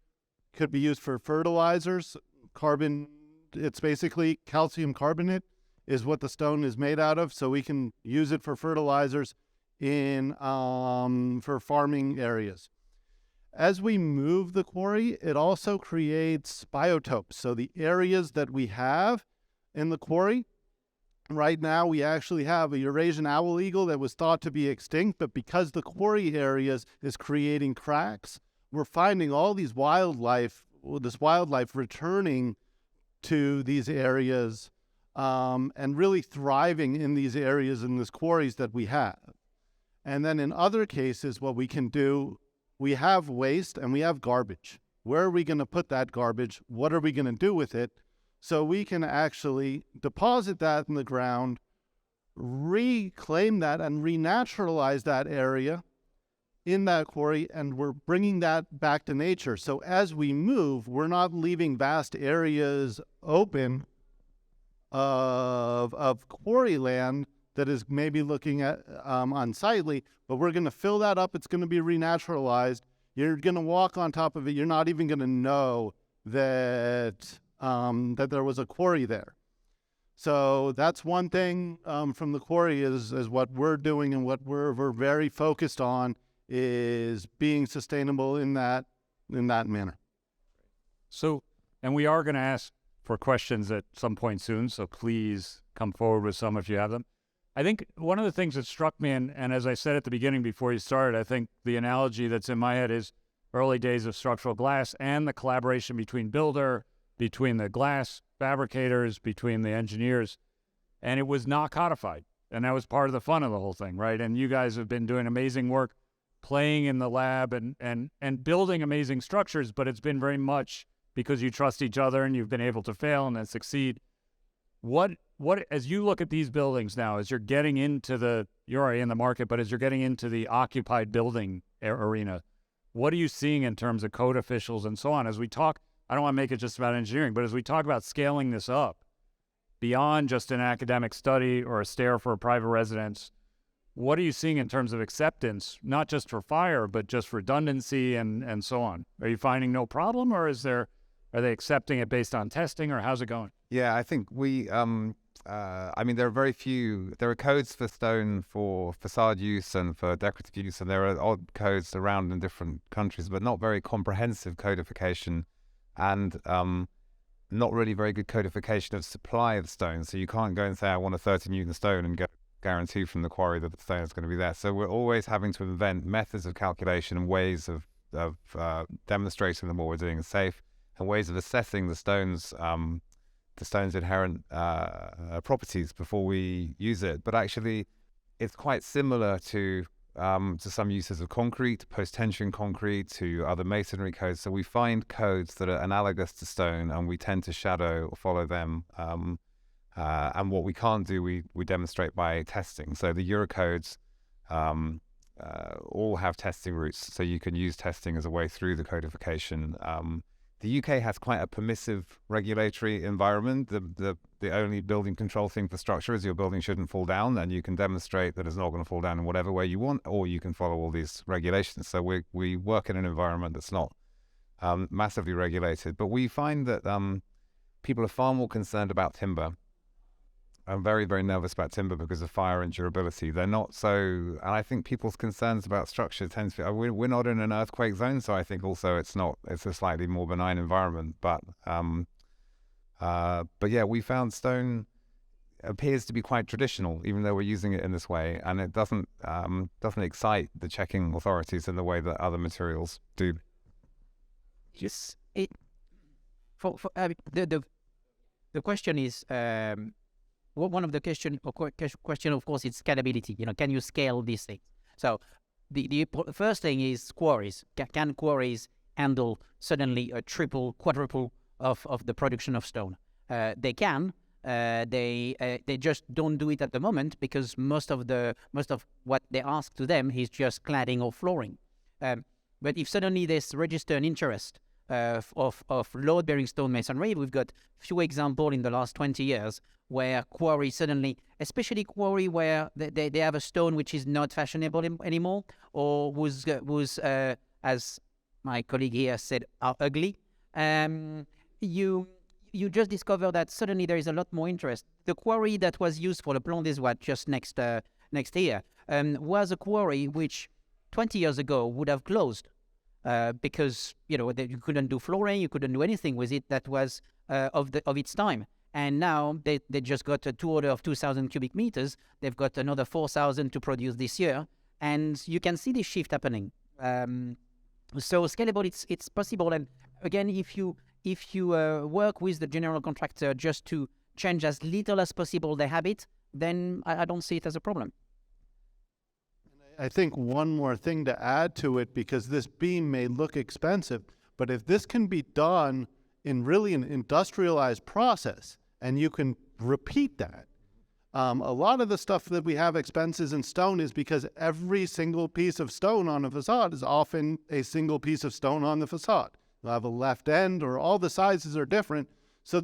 could be used for fertilizers. Carbon, it's basically calcium carbonate is what the stone is made out of, so we can use it for fertilizers for farming areas. As we move the quarry, it also creates biotopes. So the areas that we have in the quarry, right now, we actually have a Eurasian owl eagle that was thought to be extinct, but because the quarry areas is creating cracks, we're finding all these wildlife returning to these areas and really thriving in these areas in these quarries that we have. And then in other cases, what we can do, we have waste and we have garbage. Where are we going to put that garbage? What are we going to do with it? So we can actually deposit that in the ground, reclaim that and renaturalize that area in that quarry, and we're bringing that back to nature. So as we move, we're not leaving vast areas open of quarry land that is maybe looking at unsightly, but we're going to fill that up. It's going to be renaturalized. You're going to walk on top of it. You're not even going to know that that there was a quarry there. So that's one thing from the quarry is what we're doing, and what we're very focused on is being sustainable in that manner. So, and we are going to ask for questions at some point soon, so please come forward with some if you have them. I think one of the things that struck me, and as I said at the beginning before you started, I think the analogy that's in my head is early days of structural glass and the collaboration between between the glass fabricators, between the engineers, and it was not codified. And that was part of the fun of the whole thing, right? And you guys have been doing amazing work playing in the lab and building amazing structures, but it's been very much because you trust each other and you've been able to fail and then succeed. What as you look at these buildings now, as you're getting into you're already in the market, but as you're getting into the occupied building arena, what are you seeing in terms of code officials and so on? As we talk, I don't want to make it just about engineering, but as we talk about scaling this up beyond just an academic study or a stair for a private residence, what are you seeing in terms of acceptance, not just for fire, but just redundancy and so on? Are you finding no problem, or are they accepting it based on testing, or how's it going? Yeah, I think we, I mean, there are codes for stone for facade use and for decorative use, and there are odd codes around in different countries, but not very comprehensive codification, and not really very good codification of supply of stone. So you can't go and say, I want a 30 Newton stone and get guarantee from the quarry that the stone is going to be there. So we're always having to invent methods of calculation and ways of demonstrating that what we're doing is safe, and ways of assessing the stone's inherent properties before we use it. But actually, it's quite similar to some uses of concrete, post-tension concrete, to other masonry codes. So we find codes that are analogous to stone, and we tend to shadow or follow them. And what we can't do, we demonstrate by testing. So the Eurocodes all have testing routes, so you can use testing as a way through the codification. The UK has quite a permissive regulatory environment. The only building control thing for structure is your building shouldn't fall down, and you can demonstrate that it's not going to fall down in whatever way you want, or you can follow all these regulations. So we work in an environment that's not massively regulated. But we find that people are far more concerned about timber. I'm very, very nervous about timber because of fire and durability. They're not so, and I think people's concerns about structure tend to be, we're not in an earthquake zone, so I think also it's a slightly more benign environment. But yeah, we found stone appears to be quite traditional, even though we're using it in this way, and it doesn't excite the checking authorities in the way that other materials do. Yes, the question is. One of the question, of course, is scalability. Can you scale these things? So the first thing is quarries. Can quarries handle suddenly a triple, quadruple of the production of stone? They can. They just don't do it at the moment because most of what they ask to them is just cladding or flooring. But if suddenly there's registered interest of load-bearing stonemasonry, we've got few examples in the last 20 years where quarry suddenly, especially quarry where they have a stone which is not fashionable anymore, or who's as my colleague here said, are ugly. You just discover that suddenly there is a lot more interest. The quarry that was used for the Plan des Ouates just next year was a quarry which 20 years ago would have closed because you couldn't do flooring, you couldn't do anything with it that was of its time. And now they just got a order of 2,000 cubic meters. They've got another 4,000 to produce this year. And you can see this shift happening. So scalable, it's possible. And again, if you work with the general contractor just to change as little as possible their habit, then I don't see it as a problem. I think one more thing to add to it, because this beam may look expensive, But if this can be done in really an industrialized process, and you can repeat that, a lot of the stuff that we have expenses in stone is because every single piece of stone on a facade is often a single piece of stone on the facade. You'll have a left end, or all the sizes are different. So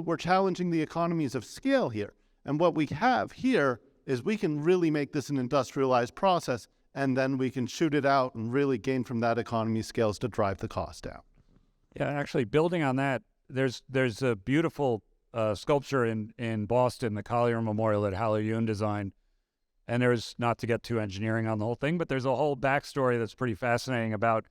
we're challenging the economies of scale here. And what we have here is we can really make this an industrialized process, and then we can shoot it out and really gain from that economy scales to drive the cost down. Yeah, actually, building on that, there's a beautiful sculpture in Boston, the Collier Memorial that Halle Yoon designed. And there's, not to get too engineering on the whole thing, but there's a whole backstory that's pretty fascinating about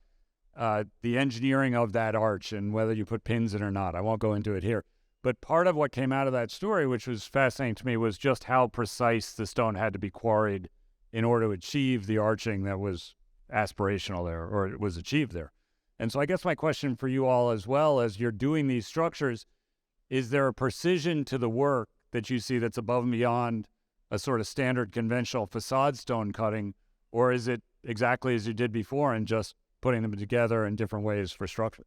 the engineering of that arch and whether you put pins in or not. I won't go into it here. But part of what came out of that story, which was fascinating to me, was just how precise the stone had to be quarried in order to achieve the arching that was aspirational there, or it was achieved there. And so I guess my question for you all, as well, as you're doing these structures, is there a precision to the work that you see that's above and beyond a sort of standard conventional facade stone cutting, or is it exactly as you did before and just putting them together in different ways for structure?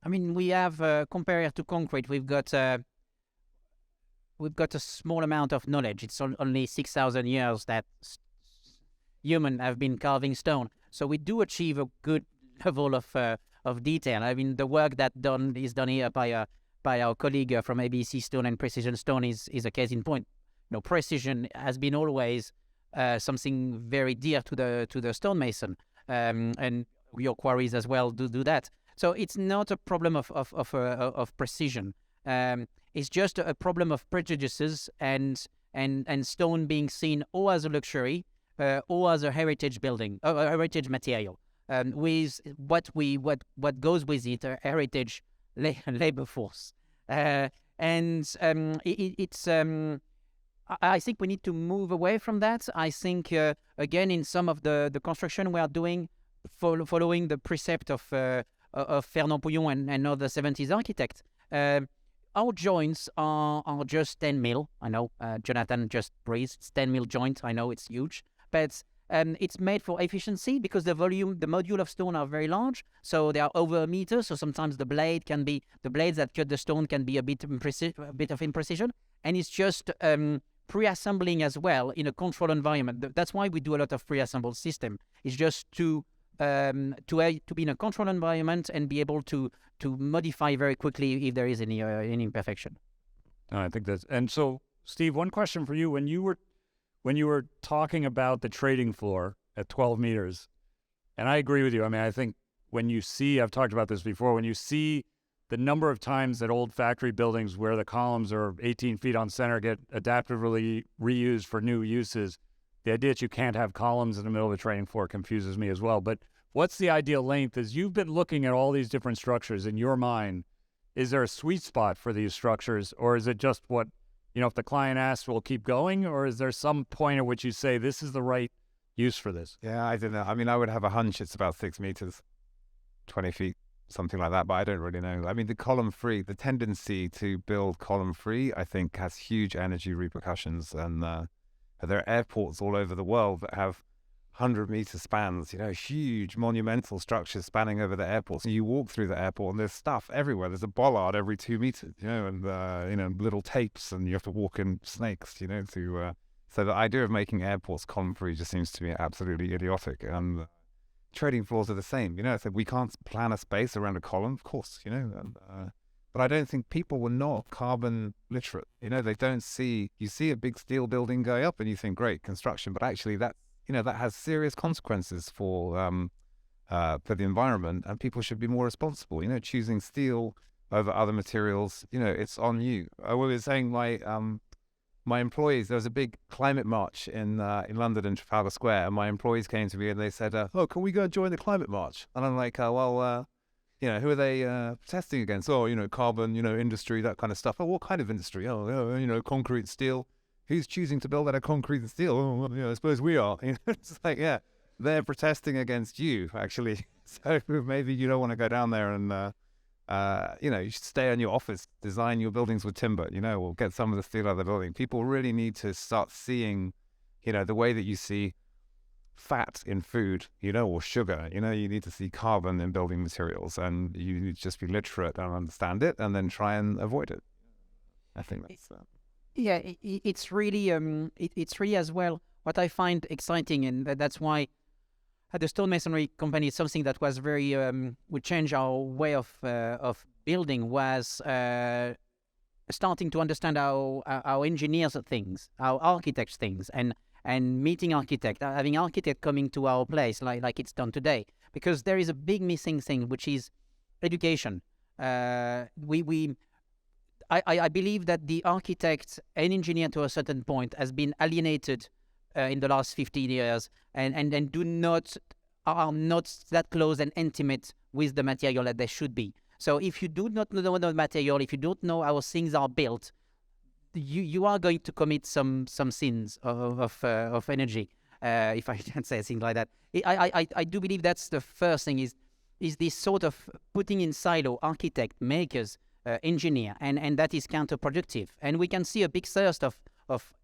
I mean, we have, compared to concrete, we've got a small amount of knowledge. It's only 6,000 years that humans have been carving stone. So we do achieve a good level of detail. I mean, the work that is done here by our colleague from ABC Stone and Precision Stone is a case in point. You know, precision has been always something very dear to the stonemason, and your quarries as well do that. So it's not a problem of precision. It's just a problem of prejudices and stone being seen or as a luxury or as a heritage building, a heritage material. With what goes with it, a heritage labor force. I think we need to move away from that. I think, again, in some of the construction we are doing, following the precept of Fernand Pouillon and other 70s architects, our joints are just 10 mil. I know Jonathan just breathed. It's 10 mil joint. I know it's huge, but it's made for efficiency because the module of stone are very large, so they are over a meter. So sometimes the blades that cut the stone can be a bit of imprecision, and it's just pre-assembling as well in a controlled environment. That's why we do a lot of pre-assembled system. It's just to be in a controlled environment and be able to modify very quickly if there is any imperfection. I think that's, and so Steve, one question for you: when you were talking about the trading floor at 12 meters, and I agree with you. I mean, I think I've talked about this before, when you see the number of times that old factory buildings where the columns are 18 feet on center get adaptively reused for new uses, the idea that you can't have columns in the middle of the trading floor confuses me as well. But what's the ideal length? As you've been looking at all these different structures in your mind, is there a sweet spot for these structures, or is it just what, if the client asks, we'll keep going, or is there some point at which you say this is the right use for this? Yeah, I don't know. I mean, I would have a hunch it's about 6 meters, 20 feet, something like that, but I don't really know. I mean, the tendency to build column free, I think, has huge energy repercussions, and there are airports all over the world that have 100-meter spans, huge monumental structures spanning over the airport. So you walk through the airport and there's stuff everywhere. There's a bollard every 2 meters, and little tapes, and you have to walk in snakes, so the idea of making airports column-free just seems to me absolutely idiotic. And trading floors are the same, so we can't plan a space around a column, of course, but I don't think people were not carbon literate. They don't see, you see a big steel building going up and you think, great, construction, but actually that has serious consequences for the environment, and people should be more responsible. Choosing steel over other materials, it's on you. I was saying my employees, there was a big climate march in London in Trafalgar Square, and my employees came to me and they said, "Oh, can we go join the climate march?" And I'm like, who are they protesting against? Oh, carbon, industry, that kind of stuff. Oh, what kind of industry? Oh, concrete, steel. Who's choosing to build out of concrete and steel? Oh, I suppose we are. It's like, yeah, they're protesting against you, actually. So maybe you don't want to go down there and, you should stay in your office, design your buildings with timber, or get some of the steel out of the building. People really need to start seeing, the way that you see fat in food, or sugar. You need to see carbon in building materials, and you need to just be literate and understand it, and then try and avoid it. I think that's Yeah, it's really it's really as well what I find exciting, and that's why at the stonemasonry company, something that was very would change our way of building was starting to understand how engineers things, how architects things, and meeting architect, having architect coming to our place like it's done today, because there is a big missing thing, which is education. I believe that the architect and engineer to a certain point has been alienated in the last 15 years and are not that close and intimate with the material that they should be. So if you do not know the material, if you don't know how things are built, you are going to commit some sins of energy, if I can say things like that. I do believe that's the first thing, is this sort of putting in silo architect, makers, engineer, and that is counterproductive. And we can see a big thirst of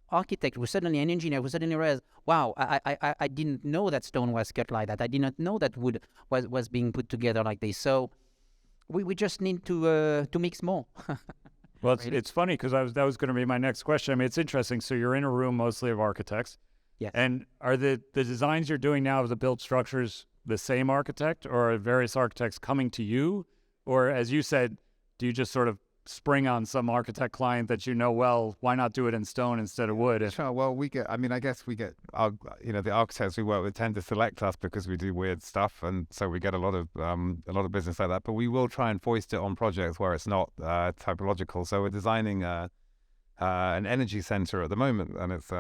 architect who suddenly, an engineer who suddenly realizes, wow, I didn't know that stone was cut like that. I did not know that wood was being put together like this. So we just need to mix more. Well, it's funny because that was going to be my next question. I mean, it's interesting. So you're in a room mostly of architects. Yes. And are the designs you're doing now of the built structures the same architect, or are various architects coming to you? Or as you said, do you just sort of spring on some architect client that well, why not do it in stone instead of wood? Sure. Well, I guess we get the architects we work with tend to select us because we do weird stuff, and so we get a lot of business like that. But we will try and foist it on projects where it's not typological. So we're designing an energy center at the moment, and it's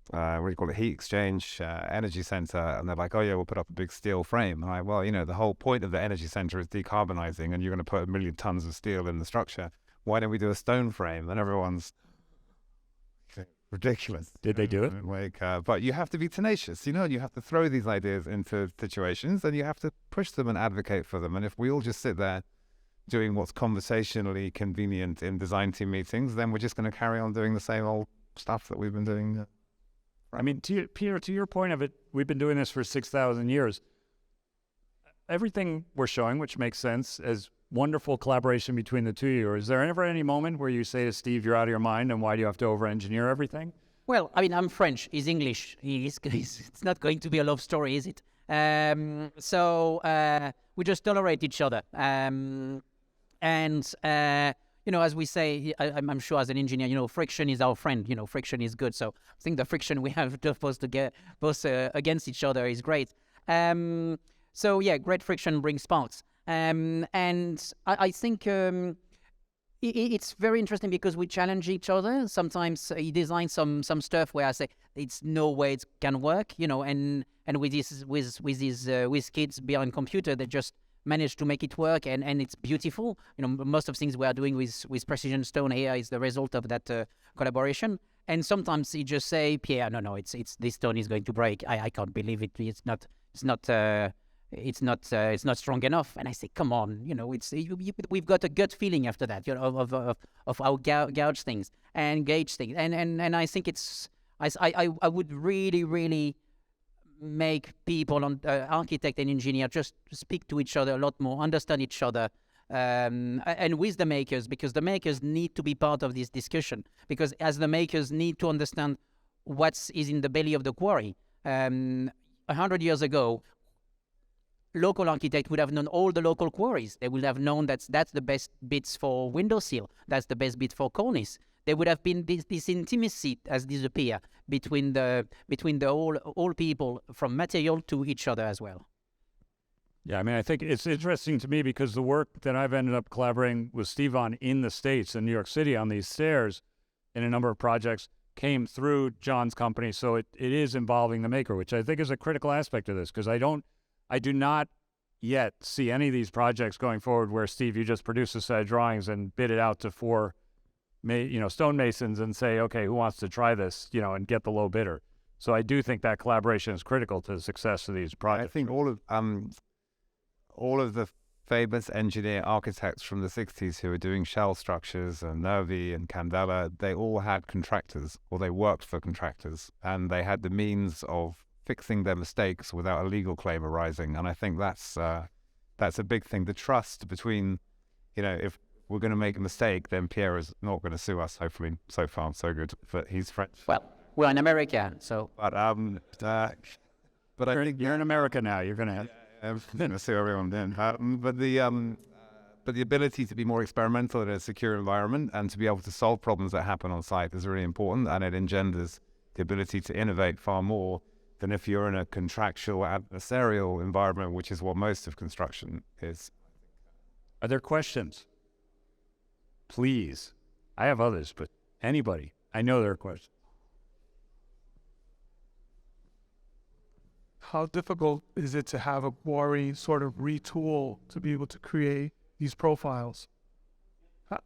what do you call it, heat exchange energy center, and they're like, oh yeah, we'll put up a big steel frame. And the whole point of the energy center is decarbonizing, and you're going to put 1 million tons of steel in the structure. Why don't we do a stone frame? And everyone's ridiculous. Did they do it? But you have to be tenacious, and you have to throw these ideas into situations, and you have to push them and advocate for them. And if we all just sit there doing what's conversationally convenient in design team meetings, then we're just going to carry on doing the same old stuff that we've been doing. I mean, Pierre, to your point of it, we've been doing this for 6,000 years. Everything we're showing, which makes sense, as wonderful collaboration between the two of you. Is there ever any moment where you say to Steve, you're out of your mind, and why do you have to over-engineer everything? Well, I mean, I'm French. He's English. It's not going to be a love story, is it? So we just tolerate each other. As we say, I'm sure as an engineer, friction is our friend. Friction is good. So I think the friction we have both against each other is great. So yeah, great friction brings sparks. And I think it's very interesting because we challenge each other. Sometimes he designs some stuff where I say it's no way it can work, and with kids behind computer, they just managed to make it work, and it's beautiful. Most of things we are doing with precision stone here is the result of that collaboration. And sometimes he just say, Pierre, no, it's this stone is going to break. I can't believe it. It's not strong enough. And I say, come on, we've got a gut feeling after that, of how gauge things and gauge things. And I think I would really, really make people on architect and engineer just speak to each other a lot more, understand each other, and with the makers, because the makers need to be part of this discussion, because as the makers need to understand what is in the belly of the quarry. 100 years ago, local architect would have known all the local quarries. They would have known that's the best bits for windowsill, that's the best bit for cornice. There would have been this intimacy has disappeared between the all people, from material to each other as well. Yeah, I mean, I think it's interesting to me because the work that I've ended up collaborating with Steve on in the States, in New York City, on these stairs, in a number of projects, came through John's company. So it is involving the maker, which I think is a critical aspect of this, because I do not yet see any of these projects going forward where, Steve, you just produce a set of drawings and bid it out to 4 stonemasons and say, okay, who wants to try this, and get the low bidder. So I do think that collaboration is critical to the success of these projects. I think all of the famous engineer architects from the 60s who were doing shell structures, and Nervi and Candela, they all had contractors, or they worked for contractors, and they had the means of fixing their mistakes without a legal claim arising. And I think that's a big thing. The trust between, if we're going to make a mistake, then Pierre is not going to sue us. Hopefully, so far so good. But he's French. Well, we're in America, so. But I think You're in America now. You're going to have. I'm going to sue everyone then. But the ability to be more experimental in a secure environment and to be able to solve problems that happen on site is really important, and it engenders the ability to innovate far more than if you're in a contractual adversarial environment, which is what most of construction is. Are there questions? Please. I have others, but anybody. I know there are questions. How difficult is it to have a quarry sort of retool to be able to create these profiles?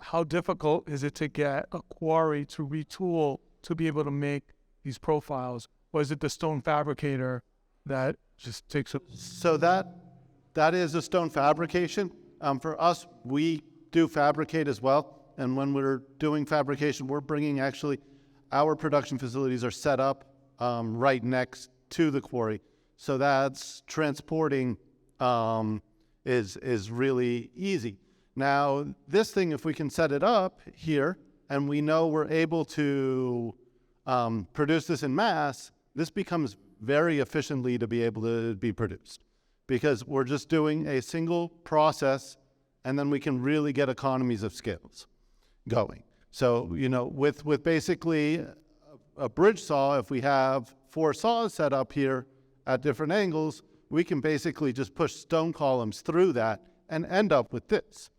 How difficult is it to get a quarry to retool to be able to make these profiles? Or is it the stone fabricator that just takes it? So that is a stone fabrication. For us, we do fabricate as well. And when we're doing fabrication, we're bringing actually, our production facilities are set up right next to the quarry. So that's transporting is really easy. Now, this thing, if we can set it up here and we know we're able to produce this in mass, this becomes very efficiently to be able to be produced because we're just doing a single process and then we can really get economies of scales going. So, with basically a bridge saw, if we have 4 saws set up here at different angles, we can basically just push stone columns through that and end up with this.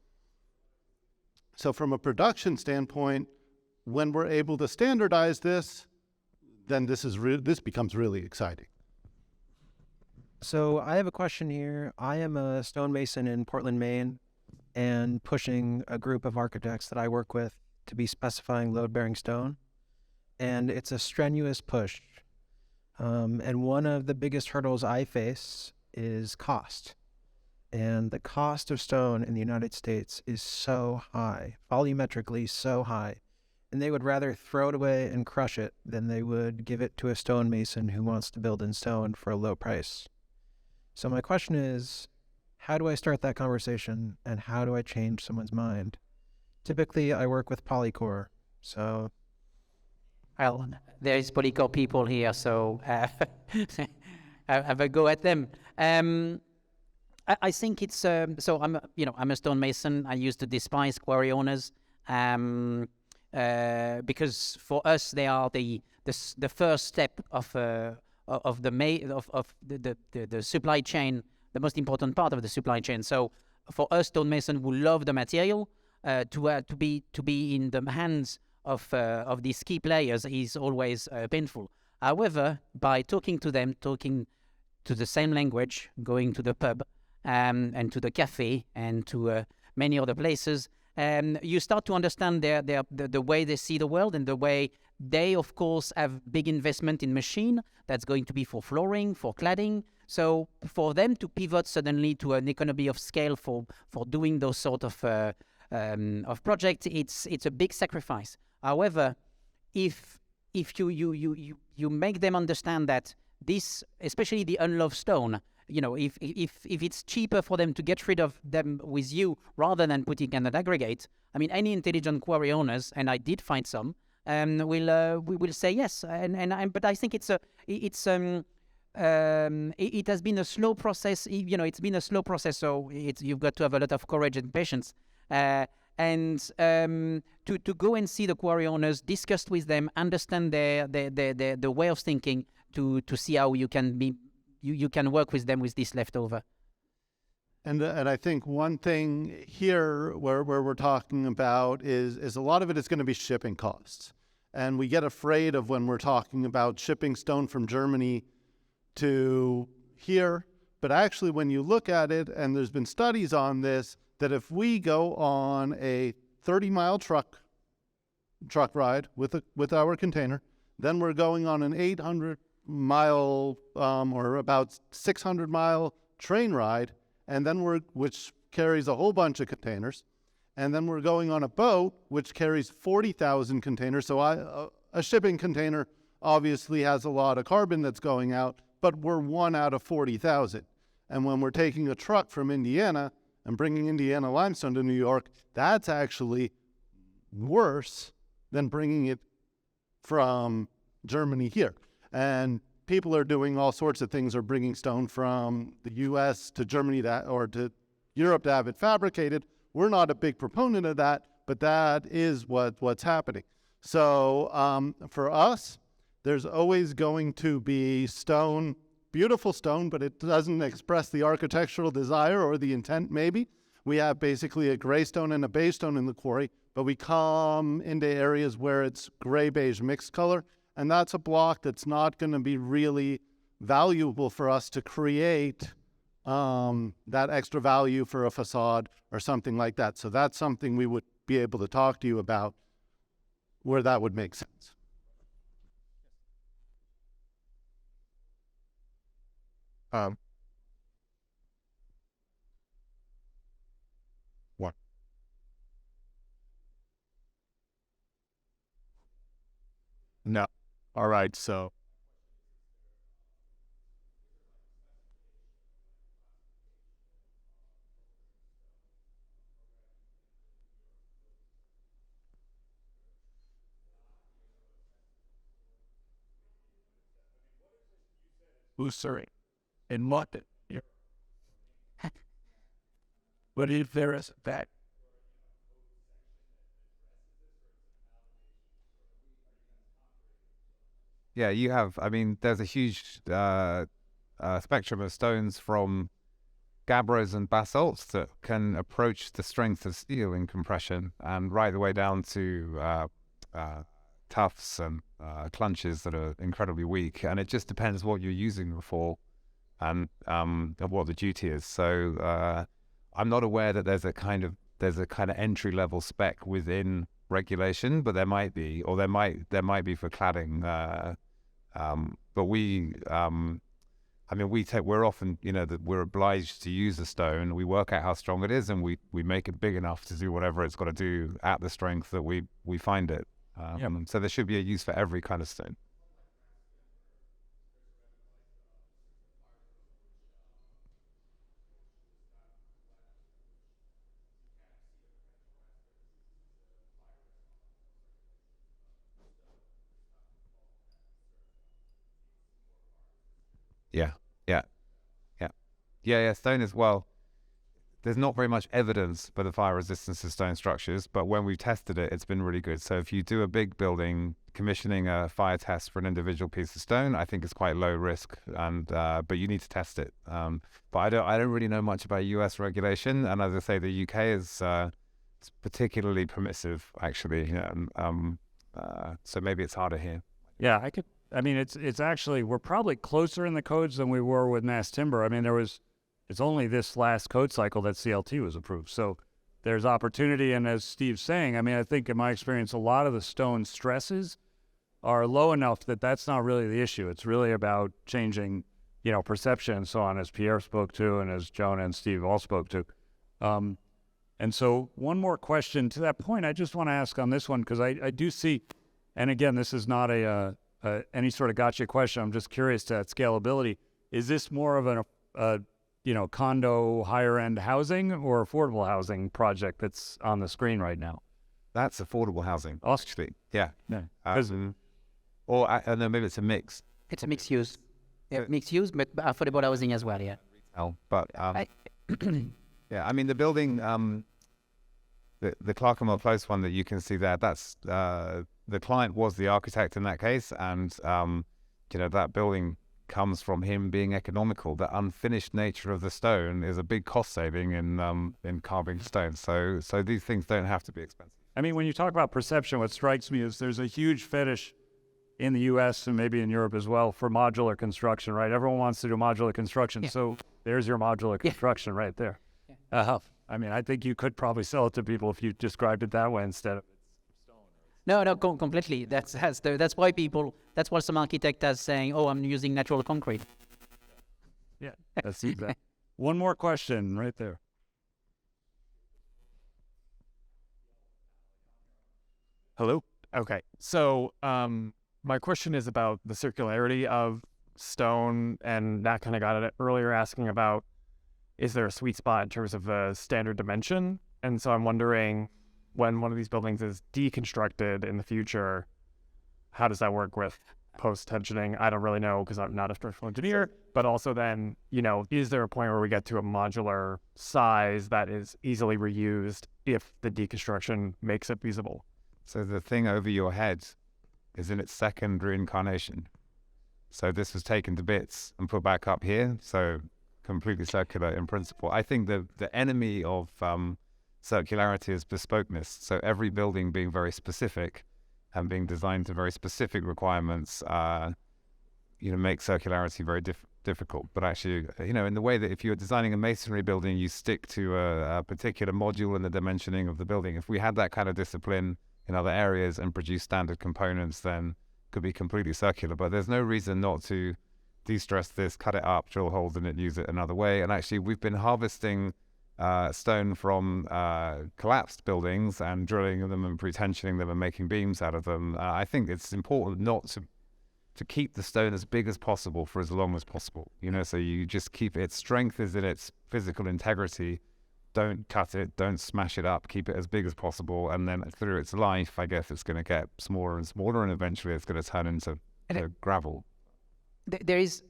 So from a production standpoint, when we're able to standardize this, then this becomes really exciting. So I have a question here. I am a stonemason in Portland, Maine, and pushing a group of architects that I work with to be specifying load-bearing stone. And it's a strenuous push. And one of the biggest hurdles I face is cost. And the cost of stone in the United States is so high, volumetrically so high. And they would rather throw it away and crush it than they would give it to a stonemason who wants to build in stone for a low price. So my question is, how do I start that conversation and how do I change someone's mind? Typically, I work with Polycore, so... Well, there is Polycore people here, so have a go at them. I think it's so. I'm a stonemason. I used to despise quarry owners because for us they are the first step of the supply chain, the most important part of the supply chain. So for us stonemason who love the material, to be in the hands of these key players is always painful. However, by talking to them, talking to the same language, going to the pub and to the cafe and to many other places, you start to understand the way they see the world and the way they, of course, have big investment in machine that's going to be for flooring, for cladding. So for them to pivot suddenly to an economy of scale for doing those sort of projects, it's a big sacrifice. However, if you make them understand that this, especially the unloved stone, if it's cheaper for them to get rid of them with you rather than putting in an aggregate, I mean, any intelligent quarry owners, and I did find some, we will say yes. But I think it has been a slow process. It's been a slow process, so you've got to have a lot of courage and patience. And to go and see the quarry owners, discuss with them, understand their way of thinking, to see how you can work with them with this leftover. And I think one thing here where we're talking about is a lot of it is going to be shipping costs. And we get afraid of when we're talking about shipping stone from Germany to here. But actually, when you look at it, and there's been studies on this, that if we go on a 30-mile truck ride with our container, then we're going on an 800-mile or about 600-mile train ride, and then which carries a whole bunch of containers, and then we're going on a boat which carries 40,000 containers. So a shipping container obviously has a lot of carbon that's going out, but we're 1 out of 40,000. And when we're taking a truck from Indiana and bringing Indiana limestone to New York, that's actually worse than bringing it from Germany here. And people are doing all sorts of things, are bringing stone from the US to Germany or to Europe to have it fabricated. We're not a big proponent of that, but that is what's happening. So for us, there's always going to be stone, beautiful stone, but it doesn't express the architectural desire or the intent maybe. We have basically a gray stone and a beige stone in the quarry, but we come into areas where it's gray-beige mixed color, and that's a block that's not going to be really valuable for us to create that extra value for a facade or something like that. So that's something we would be able to talk to you about where that would make sense. What? No. All right, so Usuri in London. Here. But if there is that, Yeah, you have. I mean, there's a huge spectrum of stones from gabbros and basalts that can approach the strength of steel in compression, and right the way down to tufts and clunches that are incredibly weak. And it just depends what you're using them for and what the duty is. So I'm not aware that there's a kind of entry level spec within regulation, but there might be, or there might be for cladding. But we're often, that we're obliged to use the stone. We work out how strong it is, and we make it big enough to do whatever it's got to do at the strength that we find it. So there should be a use for every kind of stone. Yeah. Stone as well. There's not very much evidence for the fire resistance of stone structures, but when we've tested it, it's been really good. So if you do a big building, commissioning a fire test for an individual piece of stone, I think it's quite low risk, and but you need to test it. But I don't really know much about US regulation, and as I say, the UK is it's particularly permissive, actually. So maybe it's harder here. Yeah, it's actually, we're probably closer in the codes than we were with mass timber. I mean, it's only this last code cycle that CLT was approved. So there's opportunity. And as Steve's saying, I think in my experience, a lot of the stone stresses are low enough that that's not really the issue. It's really about changing, perception and so on, as Pierre spoke to and as Jonah and Steve all spoke to. And so one more question to that point, I just want to ask on this one, because I do see, and again, this is not any sort of gotcha question. I'm just curious to that scalability. Is this more of a condo higher end housing or affordable housing project that's on the screen right now? That's affordable housing, actually. Yeah. Or I don't know, maybe it's a mix. It's a mixed use. Yeah, mixed use, but affordable housing as well, yeah. But yeah, the building, the Clerkenwell Close one that you can see there, that's the client was the architect in that case, and that building comes from him being economical. The unfinished nature of the stone is a big cost saving in carving stone. So these things don't have to be expensive. When you talk about perception, what strikes me is there's a huge fetish in the U.S. and maybe in Europe as well for modular construction, right? Everyone wants to do modular construction. Yeah. So there's your modular construction right there. Yeah. I think you could probably sell it to people if you described it that way instead of stone. No, completely. That's why some architect is saying, "Oh, I'm using natural concrete." Yeah, that's exactly. One more question right there. Hello. Okay. So my question is about the circularity of stone, and Nat kind of got at it earlier asking about, is there a sweet spot in terms of the standard dimension? And so I'm wondering, when one of these buildings is deconstructed in the future, how does that work with post-tensioning? I don't really know because I'm not a structural engineer, but also then, is there a point where we get to a modular size that is easily reused if the deconstruction makes it feasible? So the thing over your head is in its second reincarnation. So this was taken to bits and put back up here. So completely circular in principle. I think the enemy of circularity is bespokeness. So every building being very specific and being designed to very specific requirements, make circularity very difficult. But actually, in the way that if you're designing a masonry building, you stick to a particular module in the dimensioning of the building. If we had that kind of discipline in other areas and produce standard components, then it could be completely circular. But there's no reason not to de-stress this, cut it up, drill holes in it, use it another way. And actually, we've been harvesting stone from collapsed buildings and drilling them and pre-tensioning them and making beams out of them. I think it's important not to keep the stone as big as possible for as long as possible. So you just keep its strength is in its physical integrity. Don't cut it, don't smash it up, keep it as big as possible. And then through its life, I guess it's going to get smaller and smaller, and eventually it's going to turn into gravel. There is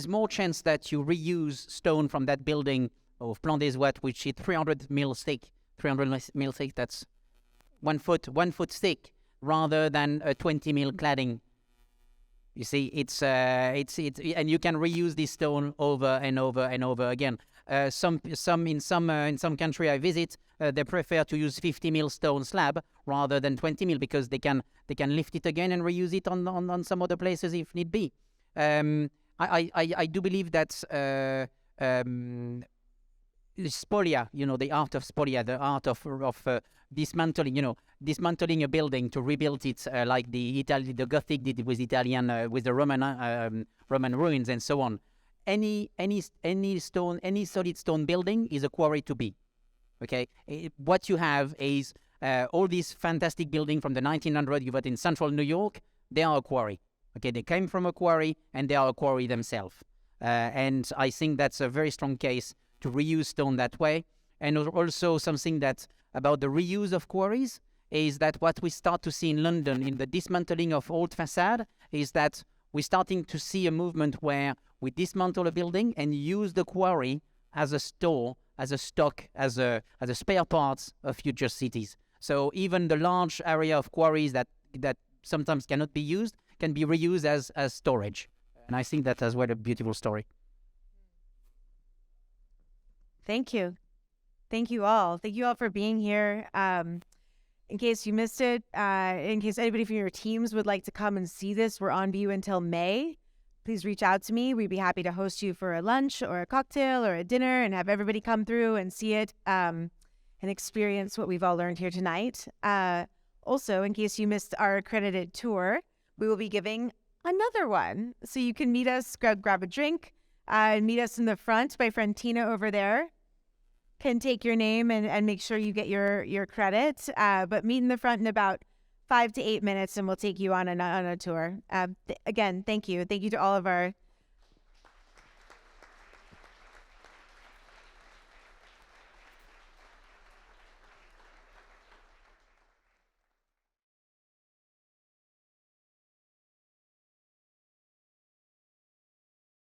more chance that you reuse stone from that building of Plan des Ouates, which is 300 mil thick. 300 mil thick, that's 1 foot thick, rather than a 20 mil cladding. You see, it's and you can reuse this stone over and over and over again. In some country I visit, they prefer to use 50 mil stone slab rather than 20 mil because they can lift it again and reuse it on some other places if need be. I do believe that spolia, the art of spolia, the art of dismantling, dismantling a building to rebuild it, like the Gothic did with with the Roman ruins and so on. Any solid stone building is a quarry to be. Okay, what you have is all these fantastic buildings from the 1900s you've got in central New York. They are a quarry. Okay, they came from a quarry and they are a quarry themselves. And I think that's a very strong case to reuse stone that way. And also something that about the reuse of quarries is that what we start to see in London in the dismantling of old facade is that we're starting to see a movement where we dismantle a building and use the quarry as a store, as a stock, as a spare parts of future cities. So even the large area of quarries that sometimes cannot be used can be reused as storage. And I think that as well a beautiful story. Thank you. Thank you all. Thank you all for being here. In case you missed it, in case anybody from your teams would like to come and see this, we're on view until May. Please reach out to me. We'd be happy to host you for a lunch or a cocktail or a dinner and have everybody come through and see it and experience what we've all learned here tonight. Also, in case you missed our accredited tour, we will be giving another one. So you can meet us, grab a drink, meet us in the front. My friend Tina over there can take your name and make sure you get your credit. But meet in the front in about 5 to 8 minutes and we'll take you on a tour. Again, thank you. Thank you to all of our